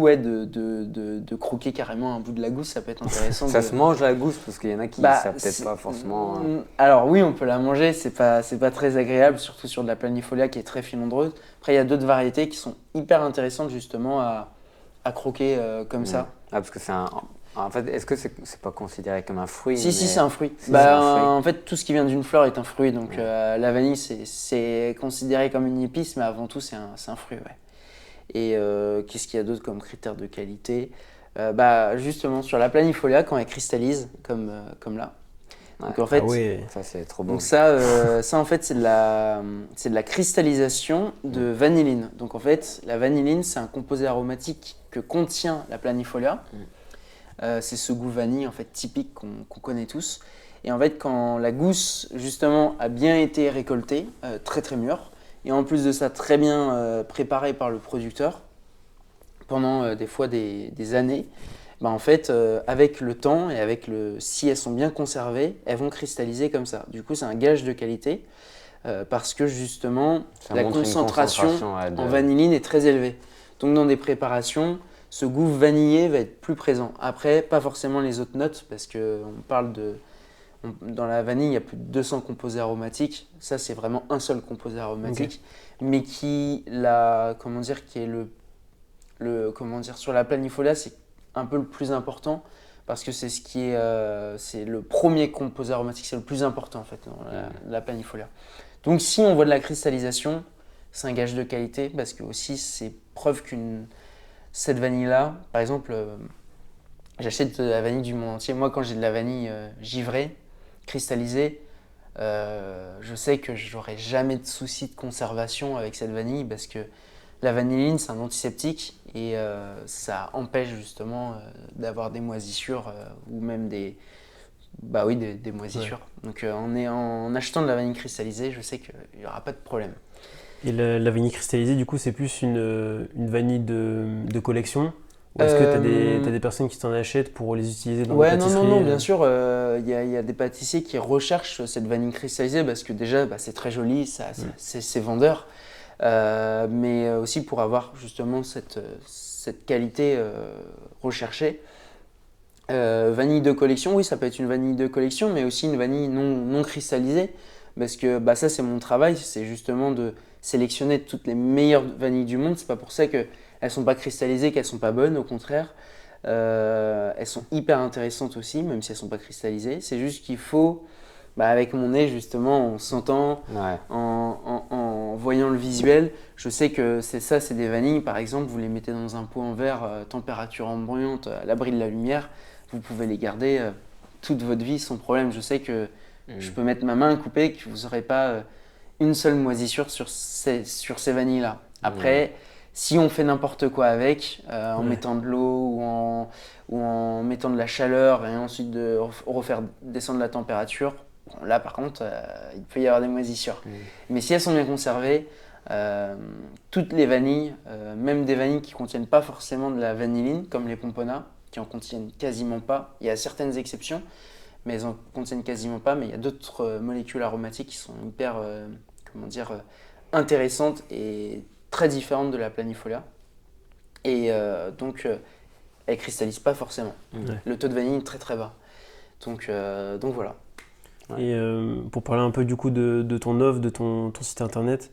S3: ouais, de croquer carrément un bout de la gousse, ça peut être intéressant.
S1: Ça se mange la gousse parce qu'il y en a qui savent peut-être pas forcément.
S3: Alors oui, on peut la manger, c'est pas très agréable, surtout sur de la planifolia qui est très filandreuse. Après, il y a d'autres variétés qui sont hyper intéressantes justement à croquer comme ça.
S1: Ah, parce que c'est un. En fait, est-ce que c'est pas considéré comme un fruit?
S3: Si, c'est un fruit.
S1: Si, c'est un fruit.
S3: En fait, tout ce qui vient d'une fleur est un fruit. Donc, la vanille, c'est considéré comme une épice, mais avant tout, c'est un fruit. Ouais. Et qu'est-ce qu'il y a d'autre comme critère de qualité? Justement, sur la planifolia, quand elle cristallise, comme là. Donc, en fait,
S1: ça, c'est trop beau.
S3: Donc ça, en fait, c'est de la cristallisation de vanilline. Donc, en fait, la vanilline, c'est un composé aromatique que contient la planifolia. C'est ce goût vanille en fait typique qu'on connaît tous. Et en fait, quand la gousse justement a bien été récoltée, très très mûre, et en plus de ça très bien préparée par le producteur pendant des fois des années, en fait, avec le temps et si elles sont bien conservées, elles vont cristalliser comme ça. Du coup, c'est un gage de qualité parce que justement la concentration en vanilline est très élevée. Donc dans des préparations, ce goût vanillé va être plus présent. Après, pas forcément les autres notes, parce qu'on parle dans la vanille, il y a plus de 200 composés aromatiques. Ça, c'est vraiment un seul composé aromatique, mais qui est sur la planifolia, c'est un peu le plus important, parce que c'est c'est le premier composé aromatique, c'est le plus important en fait dans la planifolia. Donc, si on voit de la cristallisation, c'est un gage de qualité, parce que aussi c'est preuve cette vanille-là, par exemple, j'achète de la vanille du monde entier. Moi, quand j'ai de la vanille givrée, cristallisée, je sais que je n'aurai jamais de souci de conservation avec cette vanille parce que la vanilline, c'est un antiseptique et ça empêche justement d'avoir des moisissures ou même des moisissures. Ouais. Donc, en achetant de la vanille cristallisée, je sais qu'il n'y aura pas de problème.
S2: Et la vanille cristallisée, du coup, c'est plus une vanille de collection? Ou est-ce que tu as des personnes qui t'en achètent pour les utiliser dans la pâtisserie?
S3: Non, bien sûr. Il y a des pâtissiers qui recherchent cette vanille cristallisée parce que déjà, c'est très joli, c'est vendeur. Mais aussi pour avoir justement cette qualité recherchée. Vanille de collection, oui, ça peut être une vanille de collection, mais aussi une vanille non cristallisée. Parce que ça, c'est mon travail, c'est justement de sélectionner toutes les meilleures vanilles du monde. C'est pas pour ça qu'elles ne sont pas cristallisées, qu'elles ne sont pas bonnes, au contraire. Elles sont hyper intéressantes aussi, même si elles ne sont pas cristallisées. C'est juste qu'il faut, avec mon nez, justement, en sentant, en voyant le visuel, je sais que c'est des vanilles, par exemple, vous les mettez dans un pot en verre, température ambiante, à l'abri de la lumière, vous pouvez les garder toute votre vie sans problème. Je sais que je peux mettre ma main à couper et que vous n'aurez pas une seule moisissure sur ces vanilles-là. Après, si on fait n'importe quoi avec, en mettant de l'eau ou en mettant de la chaleur et ensuite de refaire descendre la température, bon, là par contre, il peut y avoir des moisissures. Mais si elles sont bien conservées, toutes les vanilles, même des vanilles qui ne contiennent pas forcément de la vanilline, comme les pomponas, qui en contiennent quasiment pas, il y a certaines exceptions, mais elles en contiennent quasiment pas, mais il y a d'autres molécules aromatiques qui sont hyper intéressantes et très différentes de la planifolia. Et donc, elles cristallisent pas forcément. Le taux de vanille est très très bas. Donc voilà.
S2: Et pour parler un peu du coup de ton offre, de ton site internet,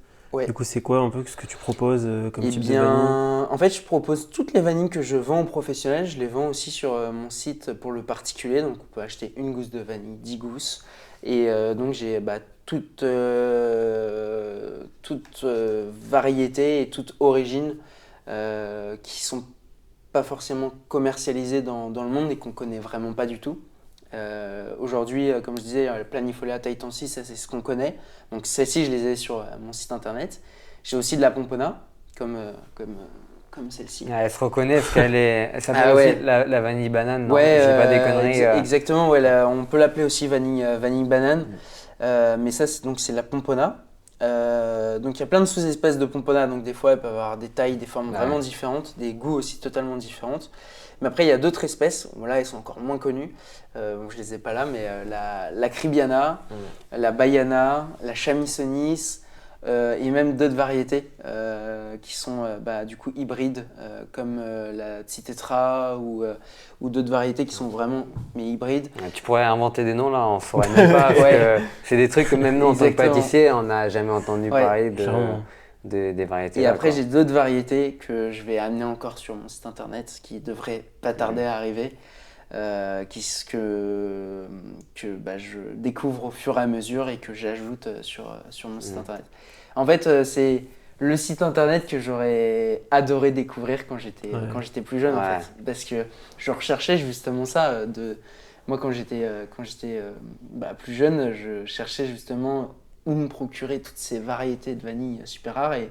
S2: du coup c'est quoi un peu ce que tu proposes comme type de vanille?
S3: En fait, je propose toutes les vanilles que je vends aux professionnels. Je les vends aussi sur mon site pour le particulier. Donc on peut acheter une gousse de vanille, 10 gousses. Et donc j'ai toute variété et toute origine qui sont pas forcément commercialisées dans le monde et qu'on connaît vraiment pas du tout. Aujourd'hui, comme je disais, la planifolia Tahitiensis, ça c'est ce qu'on connaît. Donc celles-ci, je les ai sur mon site internet. J'ai aussi de la pompona, comme celle-ci.
S1: Elle se reconnaît parce qu'elle s'appelle aussi la vanille banane, non?
S3: Ouais,
S1: J'ai pas des conneries.
S3: Exactement, ouais, on peut l'appeler aussi vanille banane. Mais ça, c'est la pompona. Donc il y a plein de sous-espèces de pompona, donc des fois elles peuvent avoir des tailles, des formes vraiment différentes, des goûts aussi totalement différentes. Mais après il y a d'autres espèces, là elles sont encore moins connues, je les ai pas là, mais la cribiana, la baiana, la chamissonis, et même d'autres variétés qui sont du coup hybrides, comme la Tsitetra ou d'autres variétés qui sont vraiment hybrides.
S1: Tu pourrais inventer des noms là, on saurait même pas, parce que c'est des trucs que même nous en tant que pâtissier, on n'a jamais entendu parler des variétés.
S3: Et après j'ai d'autres variétés que je vais amener encore sur mon site internet, qui devrait pas tarder à arriver. Que je découvre au fur et à mesure et que j'ajoute sur mon site internet. En fait, c'est le site internet que j'aurais adoré découvrir quand j'étais plus jeune, en fait. Parce que je recherchais justement ça. Moi, quand j'étais plus jeune, je cherchais justement où me procurer toutes ces variétés de vanille super rares. Et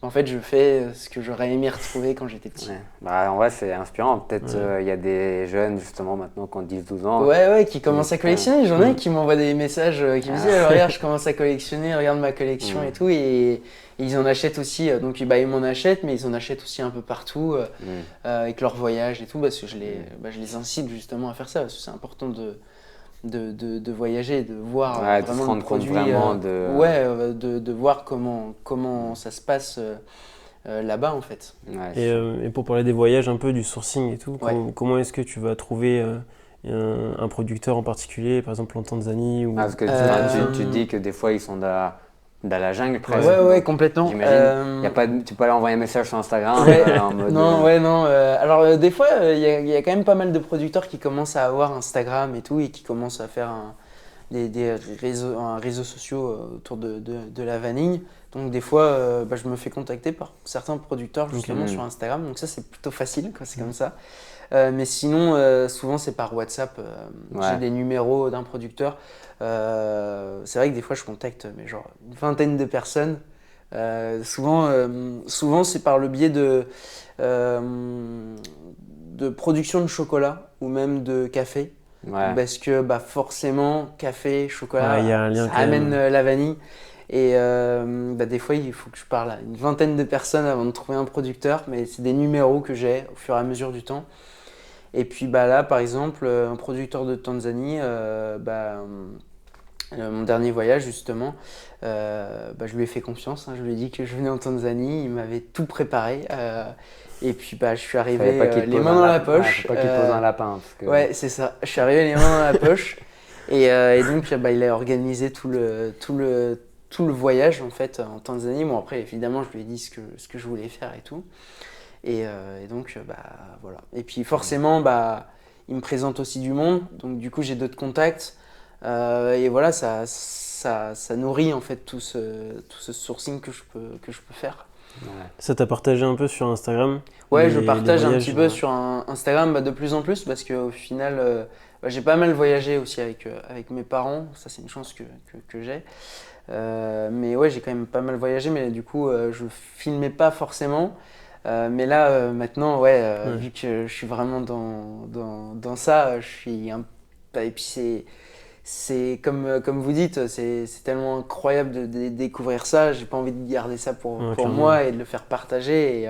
S3: en fait, je fais ce que j'aurais aimé retrouver quand j'étais petit.
S1: En vrai, c'est inspirant. Peut-être il y a des jeunes, justement, maintenant, qui ont 10-12 ans.
S3: Qui commencent à collectionner. J'en ai qui m'envoient des messages qui me disent regarde, je commence à collectionner, regarde ma collection et tout. Et ils en achètent aussi. Donc, ils m'en achètent, mais ils en achètent aussi un peu partout avec leur voyage et tout. Parce que je les incite justement à faire ça. Parce que c'est important de voyager, de voir
S1: vraiment
S3: de se
S1: rendre compte vraiment
S3: de voir comment ça se passe là-bas en fait.
S2: Et pour parler des voyages, un peu du sourcing et tout, comment est-ce que tu vas trouver un producteur en particulier, par exemple en Tanzanie ou...
S1: Parce que tu dis que des fois ils sont dans la jungle presque.
S3: Ouais, complètement.
S1: J'imagine, tu peux aller envoyer un message sur Instagram en mode...
S3: Non. Alors des fois, il y a quand même pas mal de producteurs qui commencent à avoir Instagram et tout et qui commencent à faire des réseaux sociaux autour de la vanille. Donc des fois, je me fais contacter par certains producteurs justement sur Instagram. Donc ça, c'est plutôt facile, quoi, c'est comme ça. Mais sinon, souvent, c'est par WhatsApp. J'ai des numéros d'un producteur. C'est vrai que des fois, je contacte une vingtaine de personnes. Souvent, c'est par le biais de production de chocolat ou même de café. Parce que forcément, café, chocolat,
S2: y a un lien
S3: ça amène la vanille. Et des fois, il faut que je parle à une vingtaine de personnes avant de trouver un producteur. Mais c'est des numéros que j'ai au fur et à mesure du temps. Et puis là, par exemple, un producteur de Tanzanie, mon dernier voyage justement, je lui ai fait confiance, je lui ai dit que je venais en Tanzanie, il m'avait tout préparé et puis je suis arrivé les mains dans la poche.
S1: Faut pas qu'il pose un lapin. Parce que...
S3: Ouais, c'est ça, je suis arrivé les mains dans la poche et donc il a organisé tout le voyage en fait en Tanzanie. Bon après évidemment je lui ai dit ce que je voulais faire et tout. Et donc, voilà. Et puis forcément, il me présente aussi du monde. Donc du coup, j'ai d'autres contacts. Et ça nourrit en fait tout ce sourcing que je peux faire.
S2: Ça t'a partagé un peu sur Instagram?
S3: Ouais, je
S2: les
S3: partage un
S2: voyages,
S3: petit peu sur Instagram de plus en plus parce qu'au final, j'ai pas mal voyagé aussi avec mes parents. Ça, c'est une chance que j'ai. Mais ouais, j'ai quand même pas mal voyagé, mais du coup, je filmais pas forcément. Mais là, maintenant, ouais,
S2: Ouais.
S3: vu que je suis vraiment dans ça, je suis un. Et puis c'est comme vous dites, c'est tellement incroyable de découvrir ça. J'ai pas envie de garder ça
S2: Ouais,
S3: pour
S2: clairement.
S3: moi et de le faire partager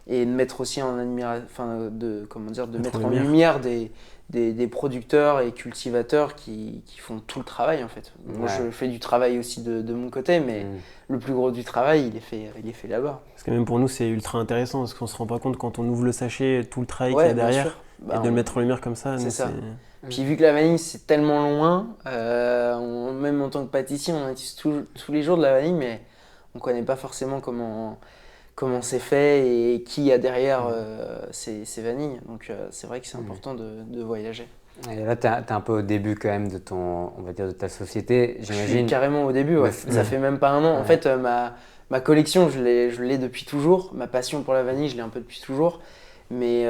S3: et de mettre aussi en admiration, enfin, comment dire, de
S2: Mettre en
S3: mettre en
S2: lumière.
S3: lumière des producteurs et cultivateurs qui font tout le travail en fait. Moi, je fais du travail aussi de mon côté, mais le plus gros du travail, il est fait là-bas.
S2: Parce que même pour nous, c'est ultra intéressant parce qu'on se rend pas compte quand on ouvre le sachet, tout le travail qu'il y
S3: Ouais,
S2: a
S3: bien
S2: derrière.
S3: sûr. Bah,
S2: Et de le mettre en lumière comme ça,
S3: c'est
S2: nous,
S3: ça.
S2: c'est.
S3: Puis vu que la vanille c'est tellement loin, même en tant que pâtissier, on utilise tous les jours de la vanille, mais on connaît pas forcément comment c'est fait et qui y a derrière ces vanilles. Donc c'est vrai que c'est important de voyager.
S1: Et là, tu es un peu au début quand même on va dire, de ta société,
S3: Je suis
S1: j'imagine.
S3: carrément au début, ouais. Ça fait même pas un an. En fait, ma collection, je l'ai depuis toujours. Ma passion pour la vanille, je l'ai un peu depuis toujours. Mais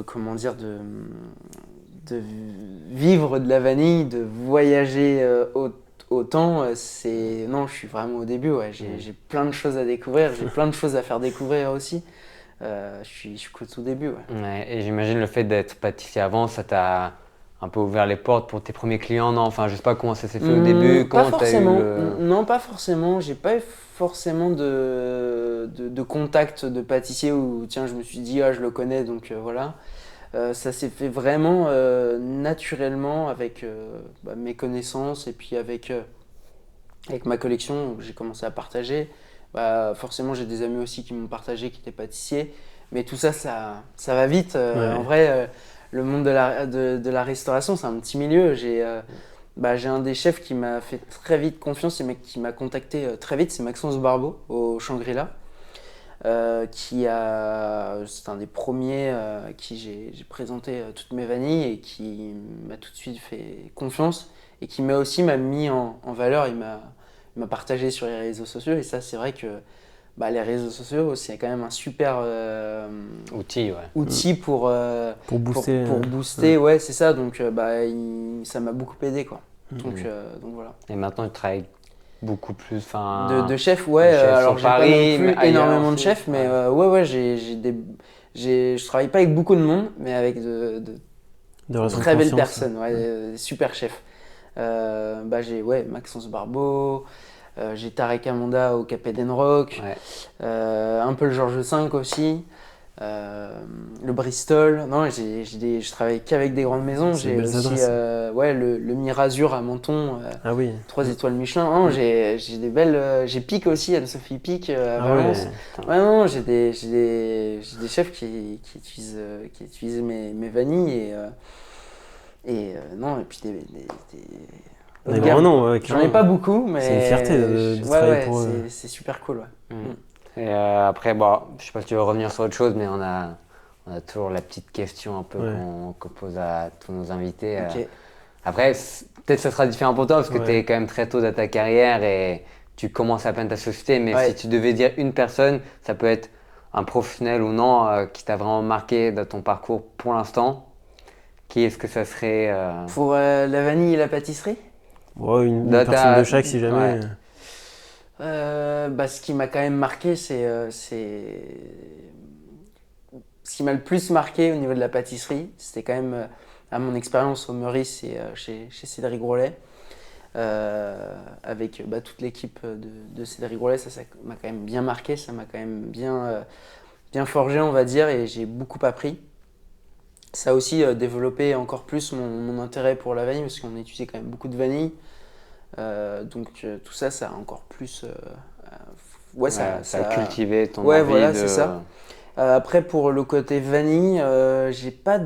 S3: comment dire, de vivre de la vanille, de voyager autant, non, je suis vraiment au début, ouais. J'ai plein de choses à découvrir, j'ai plein de choses à faire découvrir aussi. Je suis qu'au tout début, ouais.
S1: Ouais, et j'imagine le fait d'être pâtissier avant, ça t'a un peu ouvert les portes pour tes premiers clients, non? Enfin, je sais pas comment ça s'est fait au début,
S3: Pas
S1: comment t'as eu
S3: forcément.
S1: le...
S3: Non, pas forcément. J'ai pas eu forcément de contact de pâtissier où tiens, je me suis dit ah je le connais donc voilà. Ça s'est fait vraiment naturellement avec mes connaissances et puis avec ma collection où j'ai commencé à partager. Bah, forcément, j'ai des amis aussi qui m'ont partagé, qui étaient pâtissiers. Mais tout ça, ça va vite.
S2: Ouais.
S3: En vrai, le monde de la restauration, c'est un petit milieu. J'ai un des chefs qui m'a fait très vite confiance et qui m'a contacté très vite, c'est Maxence Barbeau au Shangri-La. C'est un des premiers à qui j'ai présenté toutes mes vanilles et qui m'a tout de suite fait confiance et qui m'a mis en valeur, il m'a partagé sur les réseaux sociaux et ça c'est vrai que les réseaux sociaux c'est quand même un super
S1: outil, ouais.
S3: outil
S2: Pour booster.
S3: pour booster, ouais c'est ça, donc ça m'a beaucoup aidé quoi. Donc voilà.
S2: Ah,
S1: Et maintenant, tu travailles beaucoup plus,
S3: De chef, ouais.
S1: de chef
S3: Alors,
S1: sur
S3: j'ai pas non
S1: Paris,
S3: plus
S1: mais ailleurs
S3: énormément de
S1: aussi.
S3: chefs, mais
S1: Ouais.
S3: ouais, je travaille pas avec beaucoup de monde, mais avec
S2: de relations de
S3: très belles
S2: confiance.
S3: personnes, ouais, super chefs. J'ai Maxence Barbeau, j'ai Tarek Amanda au Café d'Enrock,
S1: Ouais.
S3: un peu le Georges V aussi. Le Bristol, non, je travaille qu'avec des grandes maisons.
S2: C'est
S3: J'ai
S2: belles
S3: aussi
S2: adresses.
S3: le Mirazur à Menton,
S2: Ah oui.
S3: 3 étoiles Michelin. Non, j'ai des belles. J'ai Pic aussi, Anne-Sophie Pic à
S2: Ah ouais.
S3: Valence. Ouais, non, j'ai des chefs qui utilisent mes vanilles non, et puis haut de
S2: Des
S3: gamme,
S2: grands noms,
S3: quoi.
S2: ouais,
S3: J'en ai
S2: clairement.
S3: pas beaucoup, mais
S2: C'est une fierté de travailler pour eux.
S3: c'est super cool, ouais.
S1: Et après, je sais pas si tu veux revenir sur autre chose, mais on a toujours la petite question un peu qu'on pose à tous nos invités.
S3: Ok.
S1: Après, peut-être que ça sera différent pour toi parce que
S2: Ouais.
S1: tu es quand même très tôt dans ta carrière et tu commences à peine ta société. Mais
S3: Ouais.
S1: si tu devais dire une personne, ça peut être un professionnel ou non, qui t'a vraiment marqué dans ton parcours pour l'instant, qui est-ce que ça serait
S3: Pour la vanille et la pâtisserie?
S2: Ouais, une
S1: Dans
S2: personne
S1: ta-
S2: de chaque si jamais.
S1: ouais.
S3: Ce qui m'a quand même marqué, ce qui m'a le plus marqué au niveau de la pâtisserie, c'était quand même à mon expérience au Meurice et chez Cédric Grolet. Avec toute l'équipe de Cédric Grolet, ça m'a quand même bien marqué, ça m'a quand même bien forgé, on va dire, et j'ai beaucoup appris. Ça a aussi développé encore plus mon intérêt pour la vanille, parce qu'on utilisait quand même beaucoup de vanille. Tout ça, ça a encore plus.
S1: Ça a cultivé ton
S3: Ouais,
S1: envie
S3: voilà,
S1: de...
S3: c'est ça. Après, pour le côté vanille, j'ai pas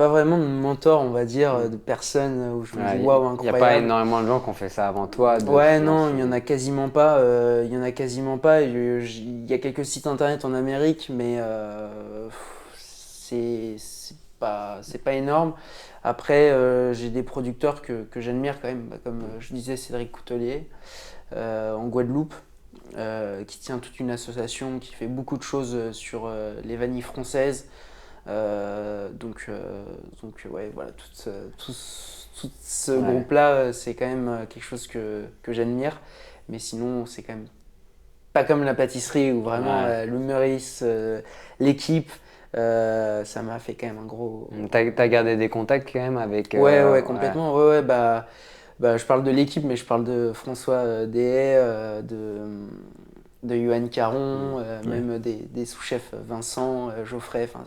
S3: vraiment de mentor, on va dire, de personne où je me dis waouh,
S1: Il n'y a pas
S3: incroyable.
S1: énormément de gens qui ont fait ça avant toi.
S3: Ouais, non, il y en a quasiment pas. Il y en a quasiment pas. Il y a quelques sites internet en Amérique, mais c'est pas énorme. Après, j'ai des producteurs que j'admire quand même, comme je disais, Cédric Coutelier. en Guadeloupe, qui tient toute une association qui fait beaucoup de choses sur les vanilles françaises. Ouais, voilà, tout ce groupe-là, c'est quand même quelque chose que j'admire. Mais sinon, c'est quand même pas comme la pâtisserie où vraiment le Meurice, l'équipe, ça m'a fait quand même un gros.
S1: T'as gardé des contacts quand même avec.
S3: Ouais, complètement. Ouais, bah, je parle de l'équipe, mais je parle de François Deshaies, de Yoann Caron, même des sous-chefs Vincent, Geoffrey. Enfin,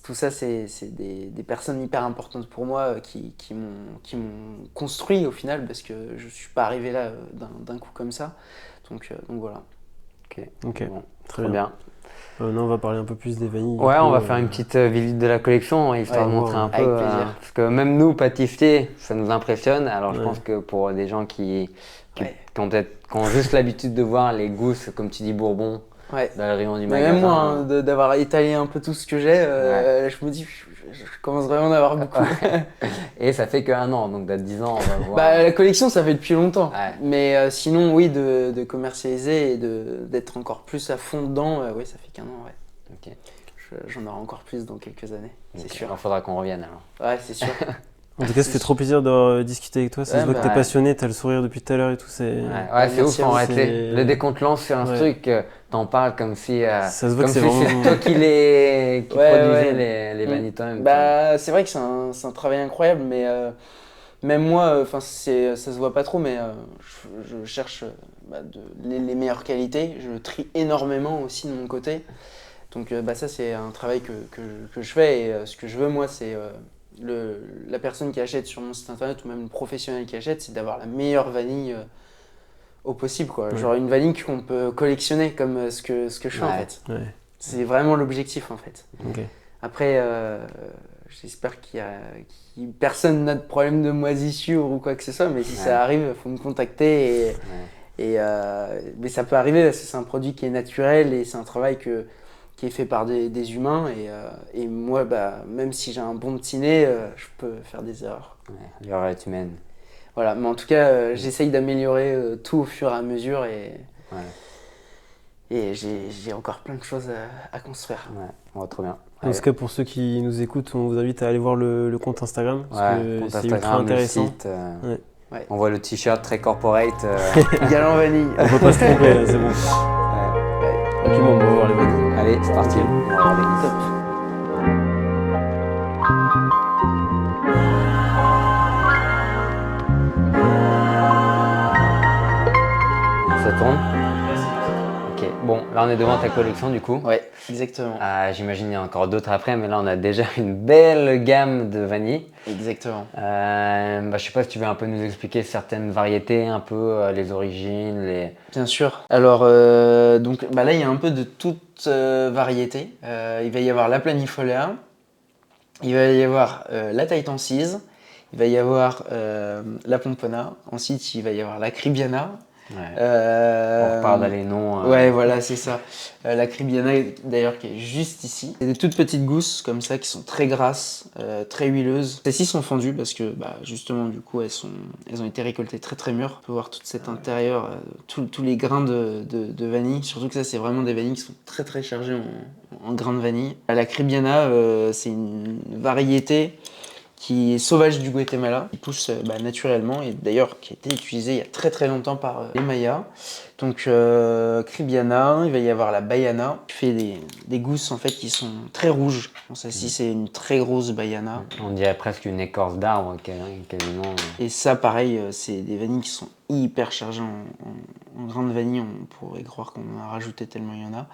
S3: tout ça, c'est des personnes hyper importantes pour moi qui m'ont construit au final parce que je suis pas arrivé là d'un coup comme ça. Donc voilà.
S2: Ok,
S1: bon,
S2: très bien. Maintenant, on va parler un peu plus des vanilles.
S1: Ouais, on va faire une petite visite de la collection, histoire de montrer un peu.
S3: Avec plaisir.
S1: Parce que même nous, pâtissiers, ça nous impressionne. Alors je pense que pour des gens qui ont juste l'habitude de voir les gousses, comme tu dis, Bourbon, dans le rayon du magasin.
S3: Même moi, d'avoir étalé un peu tout ce que j'ai, je me dis, je commence vraiment à avoir beaucoup.
S1: Et ça fait qu'un an, donc dans 10 ans, on va voir.
S3: La collection, ça fait depuis longtemps. Mais sinon, oui, de commercialiser et d'être encore plus à fond dedans, oui, ça fait qu'un an,
S1: Ok.
S3: J'en aurai encore plus dans quelques années, c'est sûr.
S1: Il faudra qu'on revienne alors.
S3: Ouais, c'est sûr.
S2: En tout cas, ça fait trop plaisir de discuter avec toi. Ça se voit que t'es passionné, t'as le sourire depuis tout à l'heure et tout.
S1: C'est ouf en réalité. Le décontelant sur un truc, t'en parles comme si
S2: ça se voit que c'est
S1: toi qui produisais les vanilles toi-même.
S3: C'est vrai que c'est un travail incroyable, mais même moi, ça se voit pas trop, mais je cherche les meilleures qualités. Je trie énormément aussi de mon côté. Donc ça, c'est un travail que je fais. Et ce que je veux, moi, c'est la personne qui achète sur mon site internet ou même le professionnel qui achète, c'est d'avoir la meilleure vanille au possible, quoi. Genre une vanille qu'on peut collectionner comme ce que je fais en fait. C'est vraiment l'objectif en fait. Après, j'espère personne n'a de problème de moisissure ou quoi que ce soit, mais si ça arrive, il faut me contacter. Mais ça peut arriver parce que c'est un produit qui est naturel et c'est un travail qui est fait par des humains et moi, même si j'ai un bon petit nez, je peux faire des erreurs.
S1: L'erreur est humaine.
S3: Voilà, mais en tout cas, j'essaye d'améliorer tout au fur et à mesure et j'ai encore plein de choses à construire.
S1: Trop bien.
S2: En tout cas, pour ceux qui nous écoutent, on vous invite à aller voir le compte Instagram parce que c'est ultra intéressant.
S1: Site, on voit le t-shirt très corporate.
S3: Galant vanille.
S2: On peut pas se tromper, là, c'est bon. Ok, bon, on va voir les vanilles.
S1: Allez, c'est parti. On va regarder.
S3: Top.
S1: Ça tourne. Ok, bon, là on est devant ta collection du coup.
S3: Ouais, exactement.
S1: J'imagine qu'il y a encore d'autres après, mais là on a déjà une belle gamme de vanille.
S3: Exactement.
S1: Je sais pas si tu veux un peu nous expliquer certaines variétés, un peu les origines,
S3: Bien sûr. Alors, donc là il y a un peu de toute variété. Il va y avoir la planifolia, il va y avoir la Tahitensise, il va y avoir la Pompona, ensuite il va y avoir la Cribiana.
S1: On repart dans les noms.
S3: Ouais, voilà, c'est ça. La Cribiana, d'ailleurs, qui est juste ici. C'est des toutes petites gousses comme ça qui sont très grasses, très huileuses. Celles-ci sont fendues parce que, justement, du coup, elles ont été récoltées très très mûres. On peut voir tout cet intérieur, tous les grains de vanille. Surtout que ça, c'est vraiment des vanilles qui sont très très chargées en grains de vanille. La Cribiana, c'est une variété qui est sauvage du Guatemala, qui pousse naturellement et d'ailleurs qui a été utilisé il y a très très longtemps par les Mayas. Donc Cribiana, il va y avoir la Baiana, qui fait des gousses en fait qui sont très rouges. Bon, celle-ci c'est une très grosse Baiana.
S1: On dirait presque une écorce d'arbre quasiment.
S3: Et ça pareil, c'est des vanilles qui sont hyper chargées en grains de vanille, on pourrait croire qu'on en a rajouté tellement il y en a.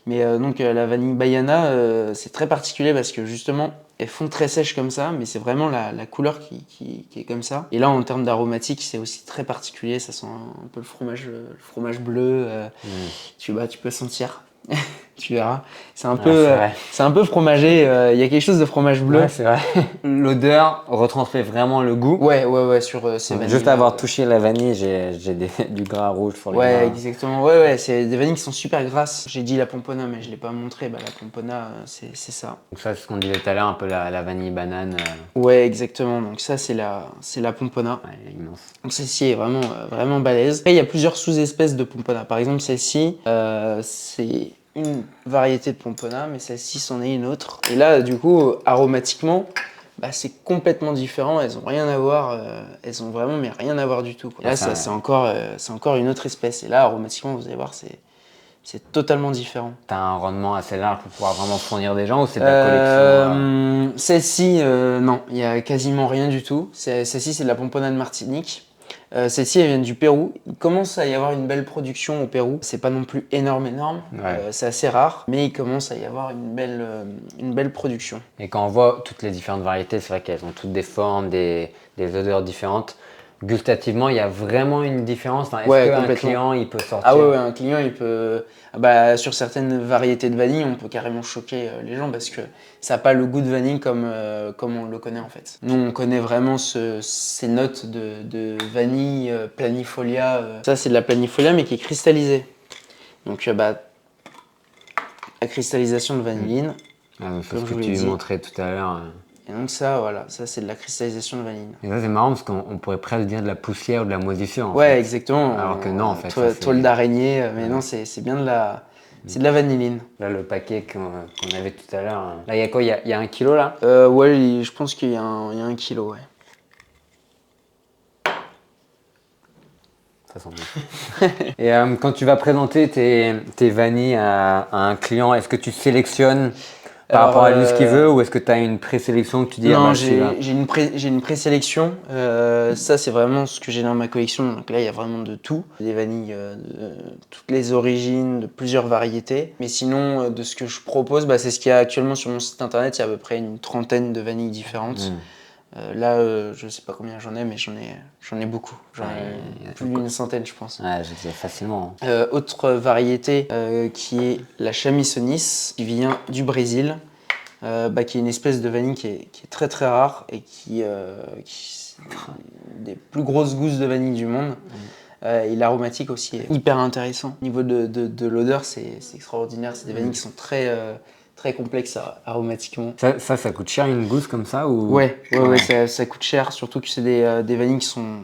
S3: Mais donc la vanille Baiana, c'est très particulier parce que justement elles font très sèches comme ça, mais c'est vraiment la couleur qui est comme ça. Et là, en termes d'aromatique, c'est aussi très particulier. Ça sent un peu le fromage bleu. Tu peux sentir. Tu verras. C'est un
S1: Ouais,
S3: peu,
S1: c'est vrai.
S3: c'est un peu fromagé. Il y a quelque chose de fromage bleu.
S1: Ouais, c'est vrai. L'odeur retransmet vraiment le goût.
S3: Ouais, sur ces vanilles.
S1: Juste avoir touché la vanille, j'ai du gras rouge sur les
S3: Ouais,
S1: doigts.
S3: exactement. Ouais, c'est des vanilles qui sont super grasses. J'ai dit la pompona, mais je l'ai pas montré. Bah, la pompona, c'est ça.
S1: Donc ça, c'est ce qu'on disait tout à l'heure, un peu la vanille banane.
S3: Ouais, exactement. Donc ça, c'est la pompona.
S1: Ouais, immense.
S3: Donc celle-ci est vraiment, vraiment balèze. Après, il y a plusieurs sous-espèces de pompona. Par exemple, celle-ci, c'est une variété de pompona, mais celle-ci, c'en est une autre. Et là, du coup, aromatiquement, bah, c'est complètement différent. Elles ont rien à voir. Elles ont vraiment, mais rien à voir du tout, quoi. Et là,
S1: Ça,
S3: c'est encore une autre espèce. Et là, aromatiquement, vous allez voir, c'est totalement différent.
S1: T'as un rendement assez large pour pouvoir vraiment fournir des gens ou c'est de la collection
S3: Celle-ci, non, il y a quasiment rien du tout. Celle-ci, c'est de la pompona de Martinique. Celle-ci, elle vient du Pérou. Il commence à y avoir une belle production au Pérou. C'est pas non plus énorme.
S1: Ouais.
S3: C'est assez rare, mais il commence à y avoir une belle production.
S1: Et quand on voit toutes les différentes variétés, c'est vrai qu'elles ont toutes des formes, des odeurs différentes. Gustativement, il y a vraiment une différence. Enfin, est-ce
S3: Ouais,
S1: qu'un
S3: complètement.
S1: client, il peut sortir
S3: Ah ouais, un client, il peut... Ah bah, sur certaines variétés de vanille, on peut carrément choquer les gens parce que ça n'a pas le goût de vanille comme on le connaît en fait. Nous, on connaît vraiment ces notes de vanille planifolia. Ça, c'est de la planifolia, mais qui est cristallisée. Donc, bah, la cristallisation de vanilline.
S1: Ah, donc, c'est
S3: Comme
S1: ce
S3: je
S1: que
S3: vous l'ai
S1: tu
S3: dit.
S1: montrais tout à l'heure.
S3: Et donc ça, voilà, ça c'est de la cristallisation de vanille.
S1: Et ça, c'est marrant parce qu'on pourrait presque dire de la poussière ou de la moisissure. En
S3: Ouais,
S1: fait.
S3: exactement.
S1: Alors que non, en fait. ça, c'est-
S3: Toile d'araignée, mais non, c'est bien c'est de la vanilline.
S1: Là, le paquet qu'on avait tout à l'heure. Là, il y a quoi? Il y a 1 kilo là?
S3: Ouais, je pense qu'il y a un kilo, ouais.
S1: Ça sent bon. Et quand tu vas présenter tes vanilles à un client, est-ce que tu sélectionnes par
S3: Alors,
S1: rapport à lui ce qu'il veut ou est-ce que tu as une présélection que tu dis ah
S3: Non,
S1: bah, celui-là
S3: j'ai une présélection. Ça, c'est vraiment ce que j'ai dans ma collection. Donc là, il y a vraiment de tout. Des vanilles de toutes les origines, de plusieurs variétés. Mais sinon, de ce que je propose, bah, c'est ce qu'il y a actuellement sur mon site internet. Il y a à peu près une trentaine de vanilles différentes. Là, je sais pas combien j'en ai, mais j'en ai beaucoup. J'en ai plus d'une centaine, je pense.
S1: Ouais, je disais facilement.
S3: Autre variété qui est la Chamisonis, qui vient du Brésil, qui est une espèce de vanille qui est très très rare et qui des plus grosses gousses de vanille du monde. Et l'aromatique aussi est hyper intéressant. Au niveau de l'odeur, c'est extraordinaire. C'est des vanilles qui sont très complexes aromatiquement.
S1: Ça coûte cher une gousse comme ça ou...
S3: Ouais, ça coûte cher, surtout que c'est des vanilles qui sont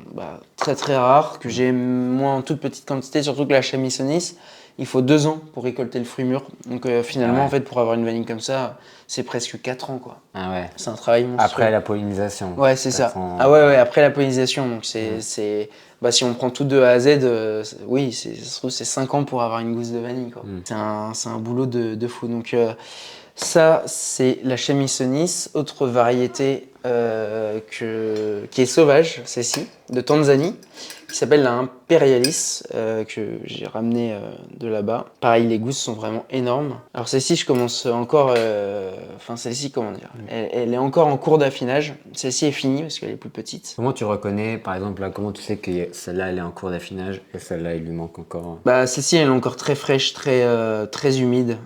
S3: très très rares, que j'ai moi en toute petite quantité, surtout que la Chamisonis, il faut 2 ans pour récolter le fruit mûr. Donc finalement, en fait, pour avoir une vanille comme ça, c'est presque 4 ans, quoi.
S1: Ah ouais.
S3: C'est un travail monstrueux.
S1: Après la pollinisation.
S3: Ouais, c'est ça.
S1: Ans.
S3: Ah ouais, après la pollinisation. Donc c'est si on prend tout de A à Z, oui, ça se trouve, c'est 5 ans pour avoir une gousse de vanille, quoi. C'est un boulot de fou. Donc ça, c'est la Chamisonis, autre variété qui est sauvage, celle-ci, de Tanzanie, qui s'appelle la Imperialis, que j'ai ramené de là-bas. Pareil, les gousses sont vraiment énormes. Alors celle-ci, je commence encore... celle-ci, comment dire, elle est encore en cours d'affinage. Celle-ci est finie parce qu'elle est plus petite.
S1: Comment tu reconnais, par exemple, là, comment tu sais que celle-là, elle est en cours d'affinage et celle-là, il lui manque encore...
S3: Celle-ci, elle est encore très fraîche, très humide.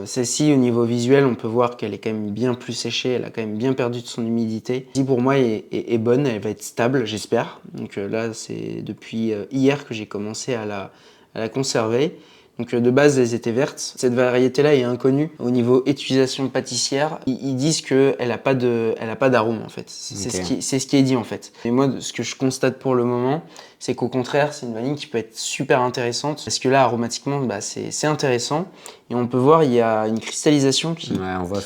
S3: Celle-ci, au niveau visuel, on peut voir qu'elle est quand même bien plus séchée. Elle a quand même bien perdu de son humidité. Celle-ci, pour moi, est bonne. Elle va être stable, j'espère. Donc là, c'est depuis hier que j'ai commencé à la conserver. Donc de base, elles étaient vertes. Cette variété-là est inconnue. Au niveau utilisation pâtissière, ils disent qu'elle n'a pas d'arôme en fait. C'est ce qui est dit en fait. Et moi, ce que je constate pour le moment, c'est qu'au contraire, c'est une vanille qui peut être super intéressante. Parce que là, aromatiquement, c'est intéressant. Et on peut voir, il y a une cristallisation qui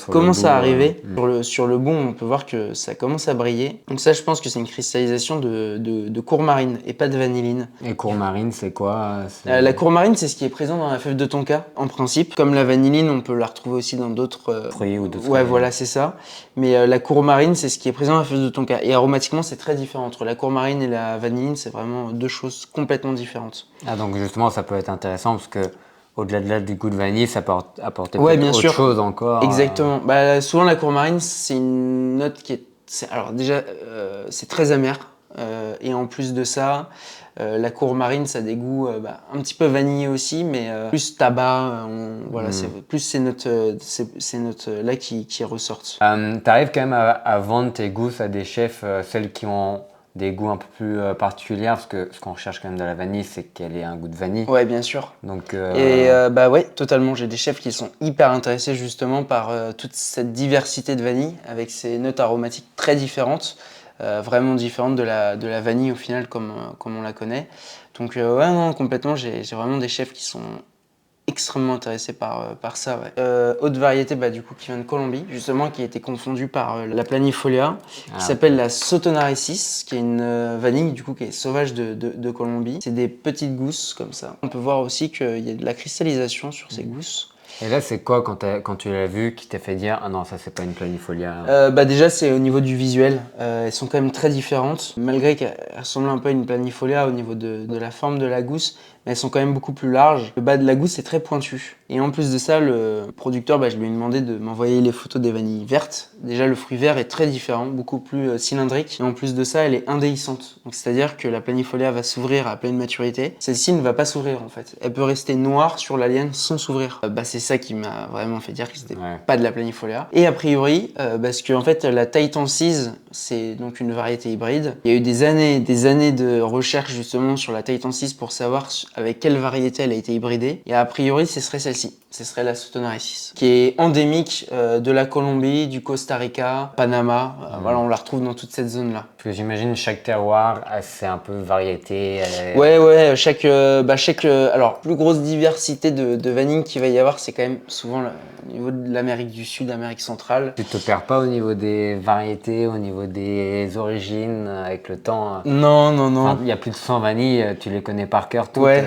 S3: commence à arriver. Sur le bout, on peut voir que ça commence à briller. Donc ça, je pense que c'est une cristallisation de courmarine et pas de vanilline.
S1: Et courmarine, c'est quoi?
S3: La courmarine, c'est ce qui est présent dans la fève de tonka, en principe. Comme la vanilline, on peut la retrouver aussi dans d'autres...
S1: fruits ou d'autres...
S3: Ouais, voilà, c'est ça. Mais la courmarine, c'est ce qui est présent dans la fève de tonka. Et aromatiquement, c'est très différent. Entre la courmarine et la vanilline, c'est vraiment 2 choses complètement différentes.
S1: Ah, donc justement, ça peut être intéressant parce que au-delà du goût de vanille, ça peut apporter
S3: bien
S1: autre
S3: sûr.
S1: chose encore.
S3: Exactement. Souvent, la courmarine, c'est une note qui est... Alors déjà, c'est très amer. Et en plus de ça, la courmarine, ça a des goûts un petit peu vanillés aussi, mais plus tabac. Voilà, c'est plus ces notes-là qui ressortent.
S1: T'arrives quand même à vendre tes gousses à des chefs, celles qui ont des goûts un peu plus particuliers, parce que ce qu'on recherche quand même dans la vanille, c'est qu'elle ait un goût de vanille.
S3: Ouais, bien sûr.
S1: Donc,
S3: Et ouais, totalement. J'ai des chefs qui sont hyper intéressés justement par toute cette diversité de vanille, avec ces notes aromatiques très différentes. Vraiment différente de la vanille au final comme on la connaît. Donc ouais, non, complètement, j'ai vraiment des chefs qui sont extrêmement intéressés par ça. Ouais. Autre variété du coup qui vient de Colombie, justement, qui a été confondue par la planifolia, qui s'appelle la Sotonarensis, qui est une vanille du coup qui est sauvage de Colombie. C'est des petites gousses comme ça. On peut voir aussi qu'il y a de la cristallisation sur ces gousses.
S1: Et là, c'est quoi quand tu l'as vu qui t'a fait dire ah non, ça c'est pas une planifolia?
S3: Déjà, c'est au niveau du visuel. Elles sont quand même très différentes, malgré qu'elles ressemblent un peu à une planifolia au niveau de la forme de la gousse, mais elles sont quand même beaucoup plus larges. Le bas de la gousse est très pointu. Et en plus de ça, le producteur, je lui ai demandé de m'envoyer les photos des vanilles vertes. Déjà, le fruit vert est très différent, beaucoup plus cylindrique. Et en plus de ça, elle est indéhiscente. Donc, c'est-à-dire que la planifolia va s'ouvrir à pleine maturité. Celle-ci ne va pas s'ouvrir en fait. Elle peut rester noire sur la liane sans s'ouvrir. C'est ça qui m'a vraiment fait dire que c'était pas de la planifolia. Et a priori, parce que en fait, la Tahitensis, c'est donc une variété hybride. Il y a eu des années de recherche justement sur la Tahitensis pour savoir avec quelle variété elle a été hybridée. Et a priori, ce serait celle-ci. Ce serait la Sotonarensis, qui est endémique de la Colombie, du Costa Rica, Panama. Voilà, on la retrouve dans toute cette zone-là.
S1: Parce que j'imagine chaque terroir a c'est un peu variété.
S3: Ouais, chaque alors plus grosse diversité de vanille qu'il va y avoir, c'est quand même souvent au niveau de l'Amérique du Sud, Amérique centrale.
S1: Tu te perds pas au niveau des variétés, au niveau des origines avec le temps?
S3: Non.
S1: Il y a plus de 100 vanilles, tu les connais par cœur toutes?
S3: Ouais,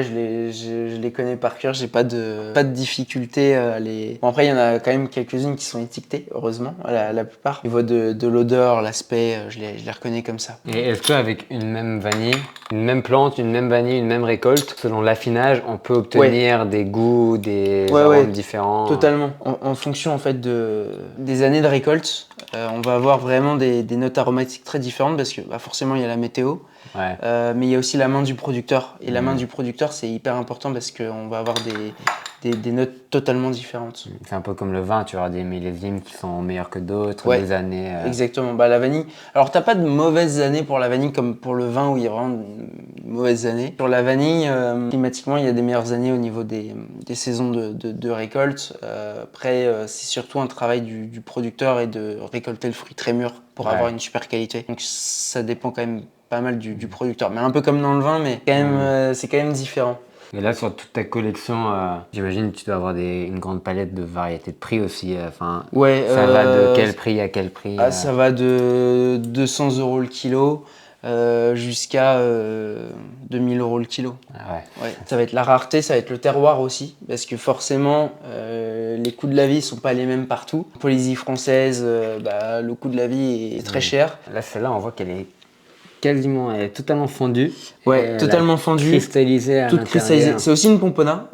S3: je les connais par cœur, j'ai pas de difficulté à les... Bon, après, il y en a quand même quelques-unes qui sont étiquetées, heureusement, la plupart. Au niveau de l'odeur, l'aspect, je les reconnais comme ça.
S1: Et est-ce qu'avec une même vanille, une même plante, une même vanille, une même récolte, selon l'affinage, on peut obtenir des goûts, des arômes différents?
S3: Totalement. En fonction en fait des années de récolte, on va avoir vraiment des notes aromatiques très différentes parce que forcément il y a la météo.
S1: Ouais.
S3: Mais il y a aussi la main du producteur. Et la main du producteur, c'est hyper important parce qu'on va avoir des notes totalement différentes.
S1: C'est un peu comme le vin, tu vas avoir des millésimes qui sont meilleurs que d'autres, des années.
S3: Exactement. La vanille. Alors, t'as pas de mauvaises années pour la vanille comme pour le vin où il y a vraiment de mauvaises années. Sur la vanille, climatiquement, il y a des meilleures années au niveau des saisons de récolte. Après, c'est surtout un travail du producteur et de récolter le fruit très mûr pour avoir une super qualité. Donc, ça dépend quand même pas mal du producteur, mais un peu comme dans le vin, mais quand même, c'est quand même différent.
S1: Et là, sur toute ta collection, j'imagine que tu dois avoir une grande palette de variétés de prix aussi. Ça va de quel prix à quel prix?
S3: Ça va de 200 € le kilo jusqu'à 2000 € le kilo. Ouais. Ça va être la rareté, ça va être le terroir aussi, parce que forcément, les coûts de la vie sont pas les mêmes partout. En Polynésie française, le coût de la vie est très cher.
S1: Là, celle-là, on voit qu'elle est quasiment, elle est totalement fondue.
S3: Ouais, totalement fondue.
S1: Cristallisée à
S3: toute cristallisée.
S1: l'intérieur.
S3: C'est aussi une pompona.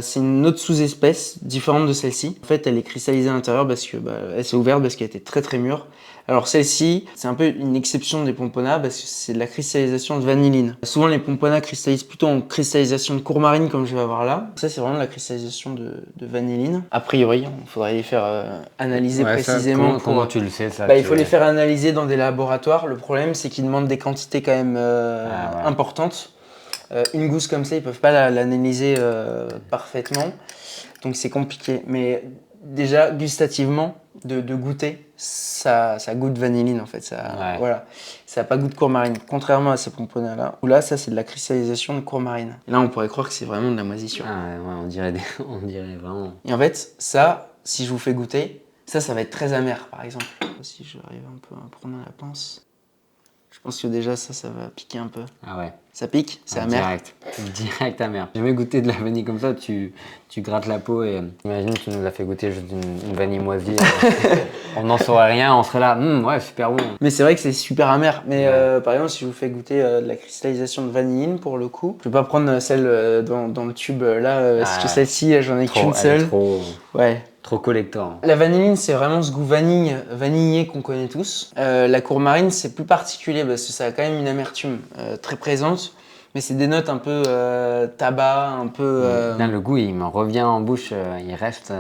S3: C'est une autre sous-espèce différente de celle-ci. En fait, elle est cristallisée à l'intérieur parce que elle s'est ouverte parce qu'elle était très très mûre. Alors celle-ci, c'est un peu une exception des pomponas parce que c'est de la cristallisation de vanilline. Souvent les pomponas cristallisent plutôt en cristallisation de courmarine comme je vais avoir là. Ça c'est vraiment de la cristallisation de vanilline. A priori, il faudrait les faire analyser précisément.
S1: Comment tu le sais ça?
S3: Il faut les faire analyser dans des laboratoires. Le problème c'est qu'ils demandent des quantités quand même importantes. Une gousse comme ça, ils peuvent pas l'analyser parfaitement. Donc c'est compliqué. Mais déjà, gustativement, de goûter, ça goûte vanilline en fait. Ça n'a pas goût de courmarine. Contrairement à ces pomponas là, où là, ça c'est de la cristallisation de courmarine. Et là, on pourrait croire que c'est vraiment de la moisissure.
S1: On dirait vraiment.
S3: Et en fait, ça, si je vous fais goûter, ça va être très amer par exemple. Si j'arrive un peu à prendre la pince. Je pense que déjà ça va piquer un peu.
S1: Ah ouais.
S3: Ça pique, c'est amer.
S1: Direct amer. J'ai jamais goûté de la vanille comme ça, tu grattes la peau et imagine tu nous as fait goûter juste une vanille moisie. On n'en saurait rien, on serait là, ouais super bon.
S3: Mais c'est vrai que c'est super amer. Mais par exemple, si je vous fais goûter de la cristallisation de vanilline pour le coup, je vais pas prendre celle dans le tube là, parce que celle-ci j'en ai qu'une seule.
S1: Trop collector.
S3: La vanilline, c'est vraiment ce goût vanillé qu'on connaît tous. La courmarine, c'est plus particulier parce que ça a quand même une amertume très présente. Mais c'est des notes un peu tabac, un peu...
S1: Le goût, il me revient en bouche, il reste...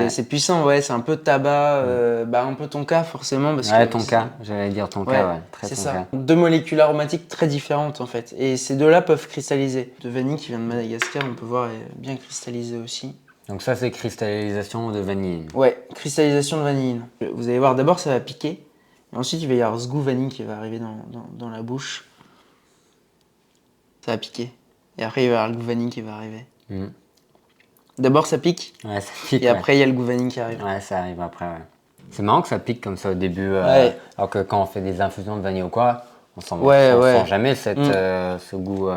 S3: c'est puissant, c'est un peu tabac, un peu tonka forcément. Parce que
S1: tonka, j'allais dire tonka, très
S3: c'est
S1: tonka.
S3: ça. Deux molécules aromatiques très différentes en fait. Et ces deux-là peuvent cristalliser. De vanille qui vient de Madagascar, on peut voir, est bien cristallisé aussi.
S1: Donc ça, c'est cristallisation de vanilline.
S3: Ouais, cristallisation de vanilline. Vous allez voir, d'abord ça va piquer. Et ensuite, il va y avoir ce goût vanille qui va arriver dans la bouche. Ça va piquer. Et après, il va y avoir le goût vanille qui va arriver. D'abord, ça pique.
S1: Ouais, ça pique.
S3: Et après, il y a le goût vanille qui arrive.
S1: Ouais, ça arrive après, C'est marrant que ça pique comme ça au début. Alors que quand on fait des infusions de vanille ou quoi, on sent jamais ce goût.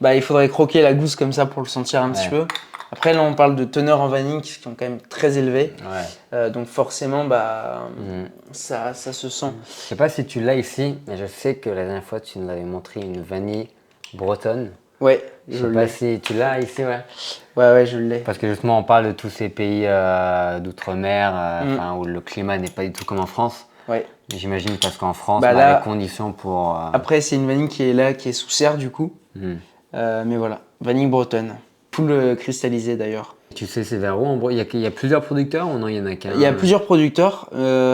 S3: Il faudrait croquer la gousse comme ça pour le sentir un petit peu. Après, là, on parle de teneurs en vanille qui sont quand même très élevées. Donc forcément, ça se sent.
S1: Je sais pas si tu l'as ici, mais je sais que la dernière fois, tu nous avais montré une vanille bretonne.
S3: Ouais,
S1: je sais pas si tu l'as ici,
S3: Ouais, je l'ai.
S1: Parce que justement, on parle de tous ces pays d'outre-mer où le climat n'est pas du tout comme en France.
S3: Ouais.
S1: J'imagine parce qu'en France, on a les conditions pour...
S3: Après, c'est une vanille qui est là, qui est sous serre du coup. Mais voilà, vanille bretonne. Full cristallisé d'ailleurs.
S1: Tu sais, c'est vers où il y a plusieurs producteurs ou non, il y en a qu'un?
S3: Il y a plusieurs producteurs.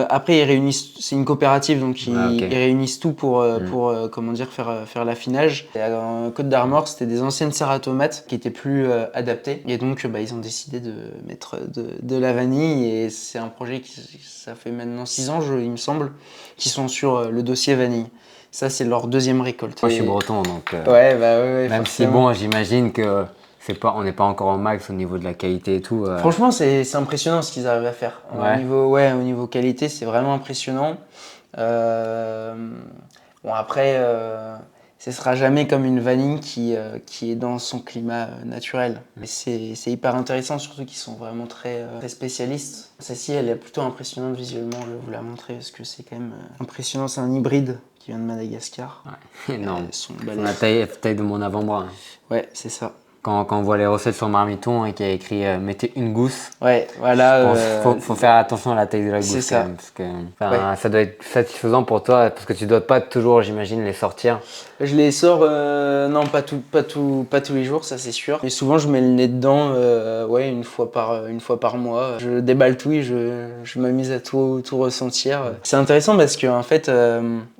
S3: Après, ils réunissent. C'est une coopérative, donc ils réunissent tout pour faire l'affinage. Et à Côte d'Armor, c'était des anciennes serres à tomates qui étaient plus adaptées. Et donc, ils ont décidé de mettre de la vanille. Et c'est un projet ça fait maintenant 6 ans, il me semble, qu'ils sont sur le dossier vanille. Ça, c'est leur deuxième récolte.
S1: Moi, je suis breton, donc.
S3: Même
S1: forcément. Si j'imagine que. On n'est pas encore au max au niveau de la qualité et tout.
S3: Franchement, c'est impressionnant ce qu'ils arrivent à faire. Au niveau qualité, c'est vraiment impressionnant. Après, ce sera jamais comme une vanille qui est dans son climat naturel. Mais c'est hyper intéressant, surtout qu'ils sont vraiment très spécialistes. Celle-ci, elle est plutôt impressionnante visuellement, je vais vous la montrer parce que c'est quand même impressionnant. C'est un hybride qui vient de Madagascar.
S1: Énorme. La taille de mon avant-bras.
S3: Ouais, c'est ça.
S1: Quand on voit les recettes sur Marmiton et qu'il y a écrit mettez une gousse, faut faire attention à la taille de la gousse.
S3: C'est ça.
S1: Quand même, parce que ça doit être satisfaisant pour toi parce que tu dois pas toujours, j'imagine, les sortir.
S3: Je les sors, non pas tous les jours, ça c'est sûr. Mais souvent je mets le nez dedans, une fois par mois. Je déballe tout et je m'amuse à tout ressentir. C'est intéressant parce que en fait,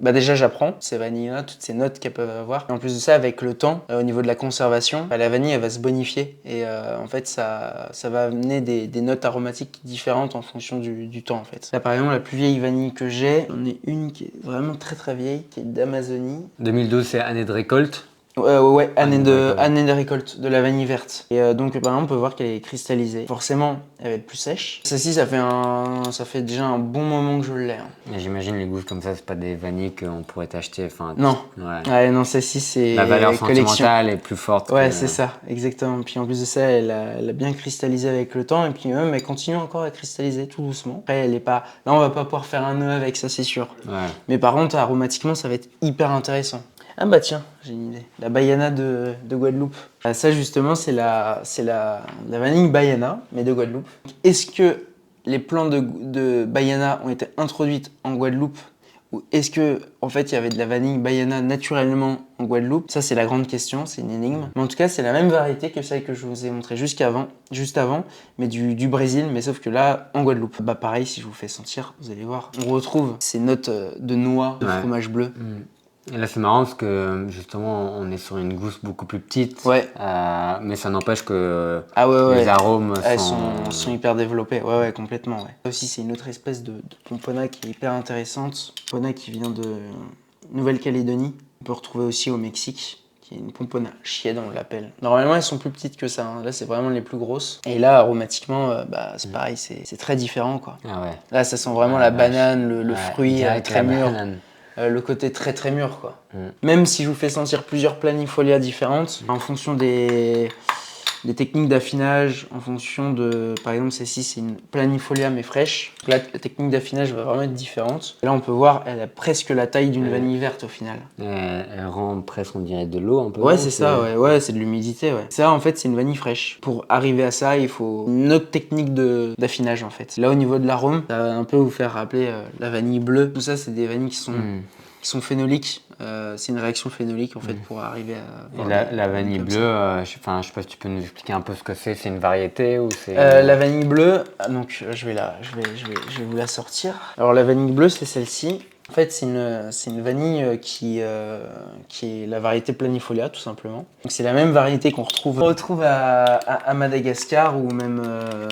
S3: déjà j'apprends ces vanilles-là, toutes ces notes qu'elles peuvent avoir. Et en plus de ça, avec le temps, au niveau de la conservation, la vanille elle va se bonifier et en fait ça va amener des notes aromatiques différentes en fonction du temps en fait. Là par exemple la plus vieille vanille que j'ai, j'en ai une qui est vraiment très très vieille, qui est d'Amazonie.
S1: 2012 c'est année de récolte.
S3: Année de récolte de la vanille verte. Et donc par exemple on peut voir qu'elle est cristallisée. Forcément elle va être plus sèche. Celle-ci ça fait déjà un bon moment que je l'ai.
S1: Et j'imagine les gousses comme ça c'est pas des vanilles qu'on pourrait t'acheter.
S3: Non. Non, celle-ci c'est
S1: la valeur sentimentale est plus forte.
S3: C'est ça, exactement. Puis en plus de ça elle a bien cristallisé avec le temps et puis même elle continue encore à cristalliser tout doucement. Après elle est pas. Là on va pas pouvoir faire un nœud avec ça c'est sûr. Mais par contre aromatiquement ça va être hyper intéressant. Ah bah tiens, j'ai une idée. La Baiana de Guadeloupe. Ça justement c'est la vanille Baiana, mais de Guadeloupe. Est-ce que les plantes de Baiana ont été introduites en Guadeloupe ou est-ce que en fait il y avait de la vanille Baiana naturellement en Guadeloupe? Ça c'est la grande question, c'est une énigme. Mais en tout cas c'est la même variété que celle que je vous ai montrée juste avant, mais du Brésil, mais sauf que là en Guadeloupe. Pareil, si je vous fais sentir, vous allez voir. On retrouve ces notes de noix, de fromage bleu.
S1: Et là c'est marrant parce que justement on est sur une gousse beaucoup plus petite, mais ça n'empêche que les arômes
S3: sont hyper développés, complètement. Ça aussi c'est une autre espèce de pompona qui est hyper intéressante, pompona qui vient de Nouvelle-Calédonie, on peut retrouver aussi au Mexique, qui est une pompona chiède on l'appelle. Normalement elles sont plus petites que ça, là c'est vraiment les plus grosses. Et là aromatiquement c'est pareil, c'est très différent quoi. Là ça sent vraiment la banane, le fruit très mûr. le côté très très mûr, quoi. Même si je vous fais sentir plusieurs planifolias différentes, en fonction des techniques d'affinage, en fonction de, par exemple celle-ci c'est une planifolia mais fraîche. Donc là la technique d'affinage va vraiment être différente. Et là on peut voir, elle a presque la taille d'une vanille verte au final.
S1: Elle rend presque, on dirait, de l'eau un peu.
S3: Ouais, c'est ça, ouais, c'est de l'humidité, ouais. Ça, en fait, c'est une vanille fraîche. Pour arriver à ça, il faut une autre technique d'affinage, en fait. Là, au niveau de l'arôme, ça va un peu vous faire rappeler la vanille bleue. Tout ça, c'est des vanilles qui sont phénoliques. C'est une réaction phénolique, en fait, pour arriver à...
S1: Et la vanille bleue, je sais pas si tu peux nous expliquer un peu ce que c'est. C'est une variété ou c'est...
S3: La vanille bleue, donc je vais vous la sortir. Alors, la vanille bleue, c'est celle-ci. En fait, c'est une vanille qui est la variété planifolia, tout simplement. Donc, c'est la même variété qu'on retrouve à Madagascar ou même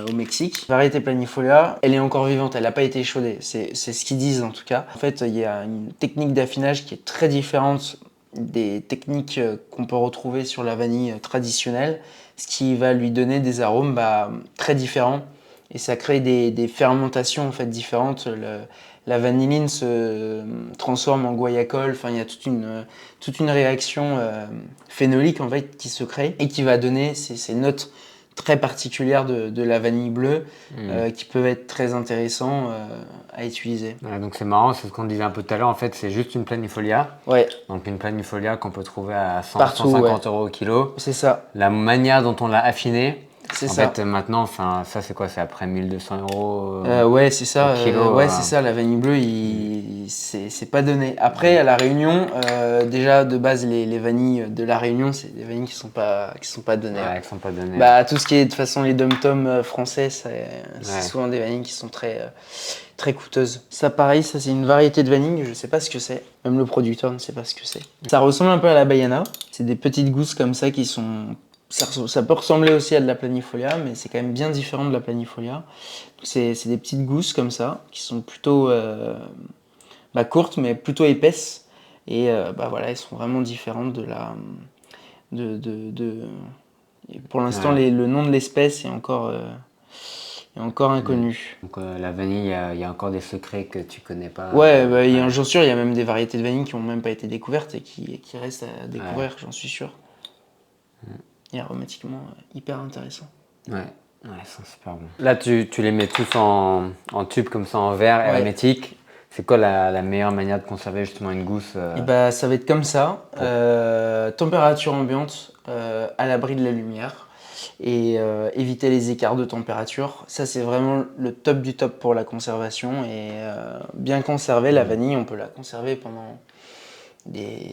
S3: au Mexique. Variété planifolia, elle est encore vivante, elle n'a pas été échaudée. C'est ce qu'ils disent en tout cas. En fait, il y a une technique d'affinage qui est très différente des techniques qu'on peut retrouver sur la vanille traditionnelle, ce qui va lui donner des arômes très différents. Et ça crée des fermentations en fait, différentes. La vanilline se transforme en guayacol. Enfin, il y a toute une réaction phénolique en fait, qui se crée et qui va donner ces notes très particulières de la vanille bleue qui peuvent être très intéressants à utiliser.
S1: Ouais, donc c'est marrant, c'est ce qu'on disait un peu tout à l'heure. En fait, c'est juste une planifolia.
S3: Ouais.
S1: Donc une planifolia qu'on peut trouver à 100,
S3: Partout,
S1: 150 euros au kilo.
S3: C'est ça.
S1: La manière dont on l'a affinée.
S3: C'est
S1: en
S3: ça.
S1: fait, maintenant, ça c'est quoi? C'est après 1200 euros
S3: ouais, c'est ça.
S1: kilo,
S3: c'est ça. La vanille bleue, c'est pas donné. Après, à La Réunion, déjà de base, les vanilles de La Réunion, c'est des vanilles qui sont pas données.
S1: Ouais, qui sont pas données.
S3: Tout ce qui est de toute façon les dom-toms français, c'est souvent des vanilles qui sont très très coûteuses. Ça, pareil, ça c'est une variété de vanille. Je sais pas ce que c'est. Même le producteur ne sait pas ce que c'est. Ça ressemble un peu à la Baiana. C'est des petites gousses comme ça qui sont ça peut ressembler aussi à de la planifolia, mais c'est quand même bien différent de la planifolia. C'est des petites gousses comme ça, qui sont plutôt courtes, mais plutôt épaisses. Et voilà, elles sont vraiment différentes de la... Et pour l'instant, le nom de l'espèce est encore inconnu.
S1: Donc la vanille, il y a encore des secrets que tu connais pas.
S3: Ouais, j'en suis sûr, il y a même des variétés de vanille qui n'ont même pas été découvertes et qui restent à découvrir, j'en suis sûr. Et aromatiquement hyper intéressant.
S1: Ouais, c'est super bon. Là, tu les mets tous en tube comme ça, en verre hermétique. C'est quoi la meilleure manière de conserver justement une gousse
S3: ça va être comme ça, température ambiante, à l'abri de la lumière et éviter les écarts de température. Ça, c'est vraiment le top du top pour la conservation et bien conserver la vanille, on peut la conserver pendant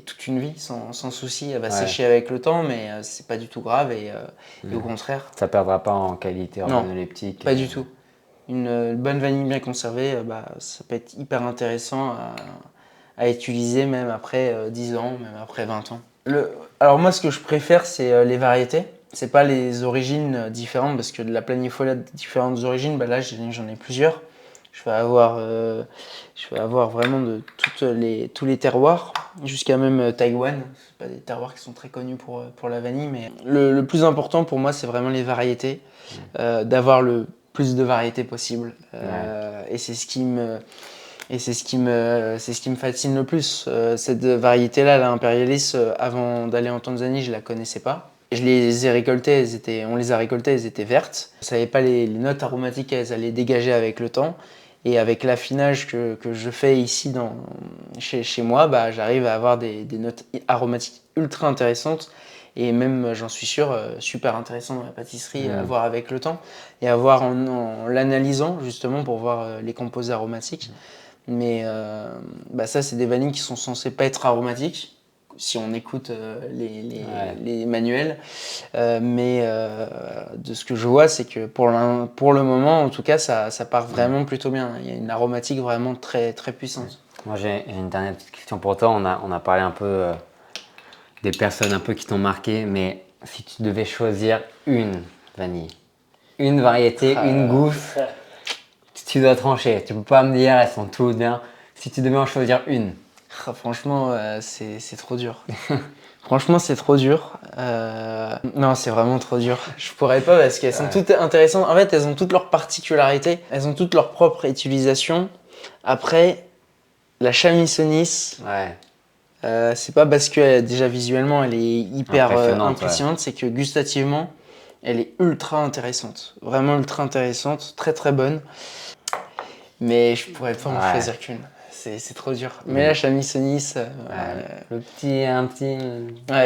S3: toute une vie sans souci. Elle va sécher avec le temps, mais c'est pas du tout grave et au contraire.
S1: Ça perdra pas en qualité organoleptique?
S3: Pas du tout. Une bonne vanille bien conservée, ça peut être hyper intéressant à utiliser même après 10 ans, même après 20 ans. Alors moi, ce que je préfère, c'est les variétés. C'est pas les origines différentes, parce que de la planifolia de différentes origines, là j'en ai plusieurs. Je vais avoir vraiment de tous les terroirs, jusqu'à même Taïwan. C'est pas des terroirs qui sont très connus pour la vanille, mais le plus important pour moi, c'est vraiment les variétés, d'avoir le plus de variétés possible. Et c'est ce qui me fascine le plus. Cette variété-là, la Imperialis, avant d'aller en Tanzanie, je la connaissais pas. Je les ai récoltées, on les a récoltées, elles étaient vertes. Je savais pas les notes aromatiques qu'elles allaient dégager avec le temps. Et avec l'affinage que je fais ici chez moi, j'arrive à avoir des notes aromatiques ultra intéressantes. Et même, j'en suis sûr, super intéressant dans la pâtisserie à voir avec le temps. Et à voir en l'analysant, justement, pour voir les composés aromatiques. Mais ça, c'est des vanilles qui sont censées pas être aromatiques, si on écoute les manuels. Mais de ce que je vois, c'est que pour le moment, en tout cas, ça part vraiment plutôt bien. Il y a une aromatique vraiment très, très puissante.
S1: Moi, j'ai une dernière petite question pour toi. On a parlé un peu des personnes un peu qui t'ont marqué, mais si tu devais choisir une vanille, une variété, une gousse, tu dois trancher. Tu peux pas me dire elles sont toutes bien. Si tu devais en choisir une.
S3: Franchement, c'est trop dur. Franchement, c'est trop dur. Non, c'est vraiment trop dur. Je pourrais pas parce qu'elles sont toutes intéressantes. En fait, elles ont toutes leurs particularités. Elles ont toutes leur propre utilisation. Après, La Chamisonis, c'est pas parce que déjà visuellement elle est hyper impressionnante, c'est que gustativement elle est ultra intéressante. Vraiment ultra intéressante, très très bonne. Mais je pourrais pas en choisir qu'une. C'est trop dur. Mais la Chamisonis, elle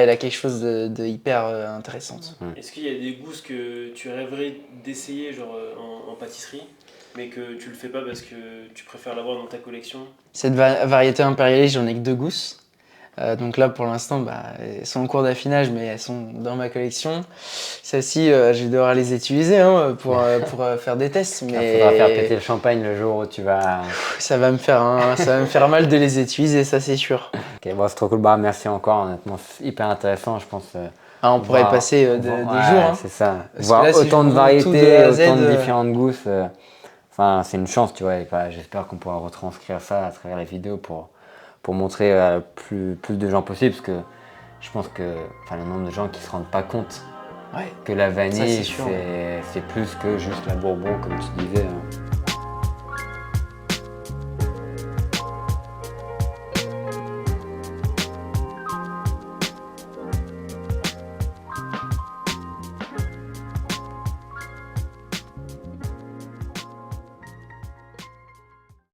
S3: a quelque chose de hyper intéressante.
S2: Est-ce qu'il y a des goûts que tu rêverais d'essayer genre en pâtisserie, mais que tu le fais pas parce que tu préfères l'avoir dans ta collection?
S3: Cette variété impérialiste, j'en ai que 2 gousses. Donc là, pour l'instant, elles sont en cours d'affinage, mais elles sont dans ma collection. Celles-ci, je vais devoir les utiliser pour faire des tests. Mais
S1: il faudra faire péter le champagne le jour où tu vas...
S3: Ça va me faire mal de les utiliser, ça c'est sûr.
S1: Ok, bon, c'est trop cool. Merci encore, honnêtement, c'est hyper intéressant, je pense.
S3: On pourrait passer des jours.
S1: C'est ça.
S3: Parce
S1: voir
S3: là,
S1: autant de variétés, autant de différentes gousses. C'est une chance, tu vois. Et, j'espère qu'on pourra retranscrire ça à travers les vidéos pour montrer plus de gens possible, parce que je pense que le nombre de gens qui se rendent pas compte que la vanille, c'est plus que juste la bourbon, comme tu disais.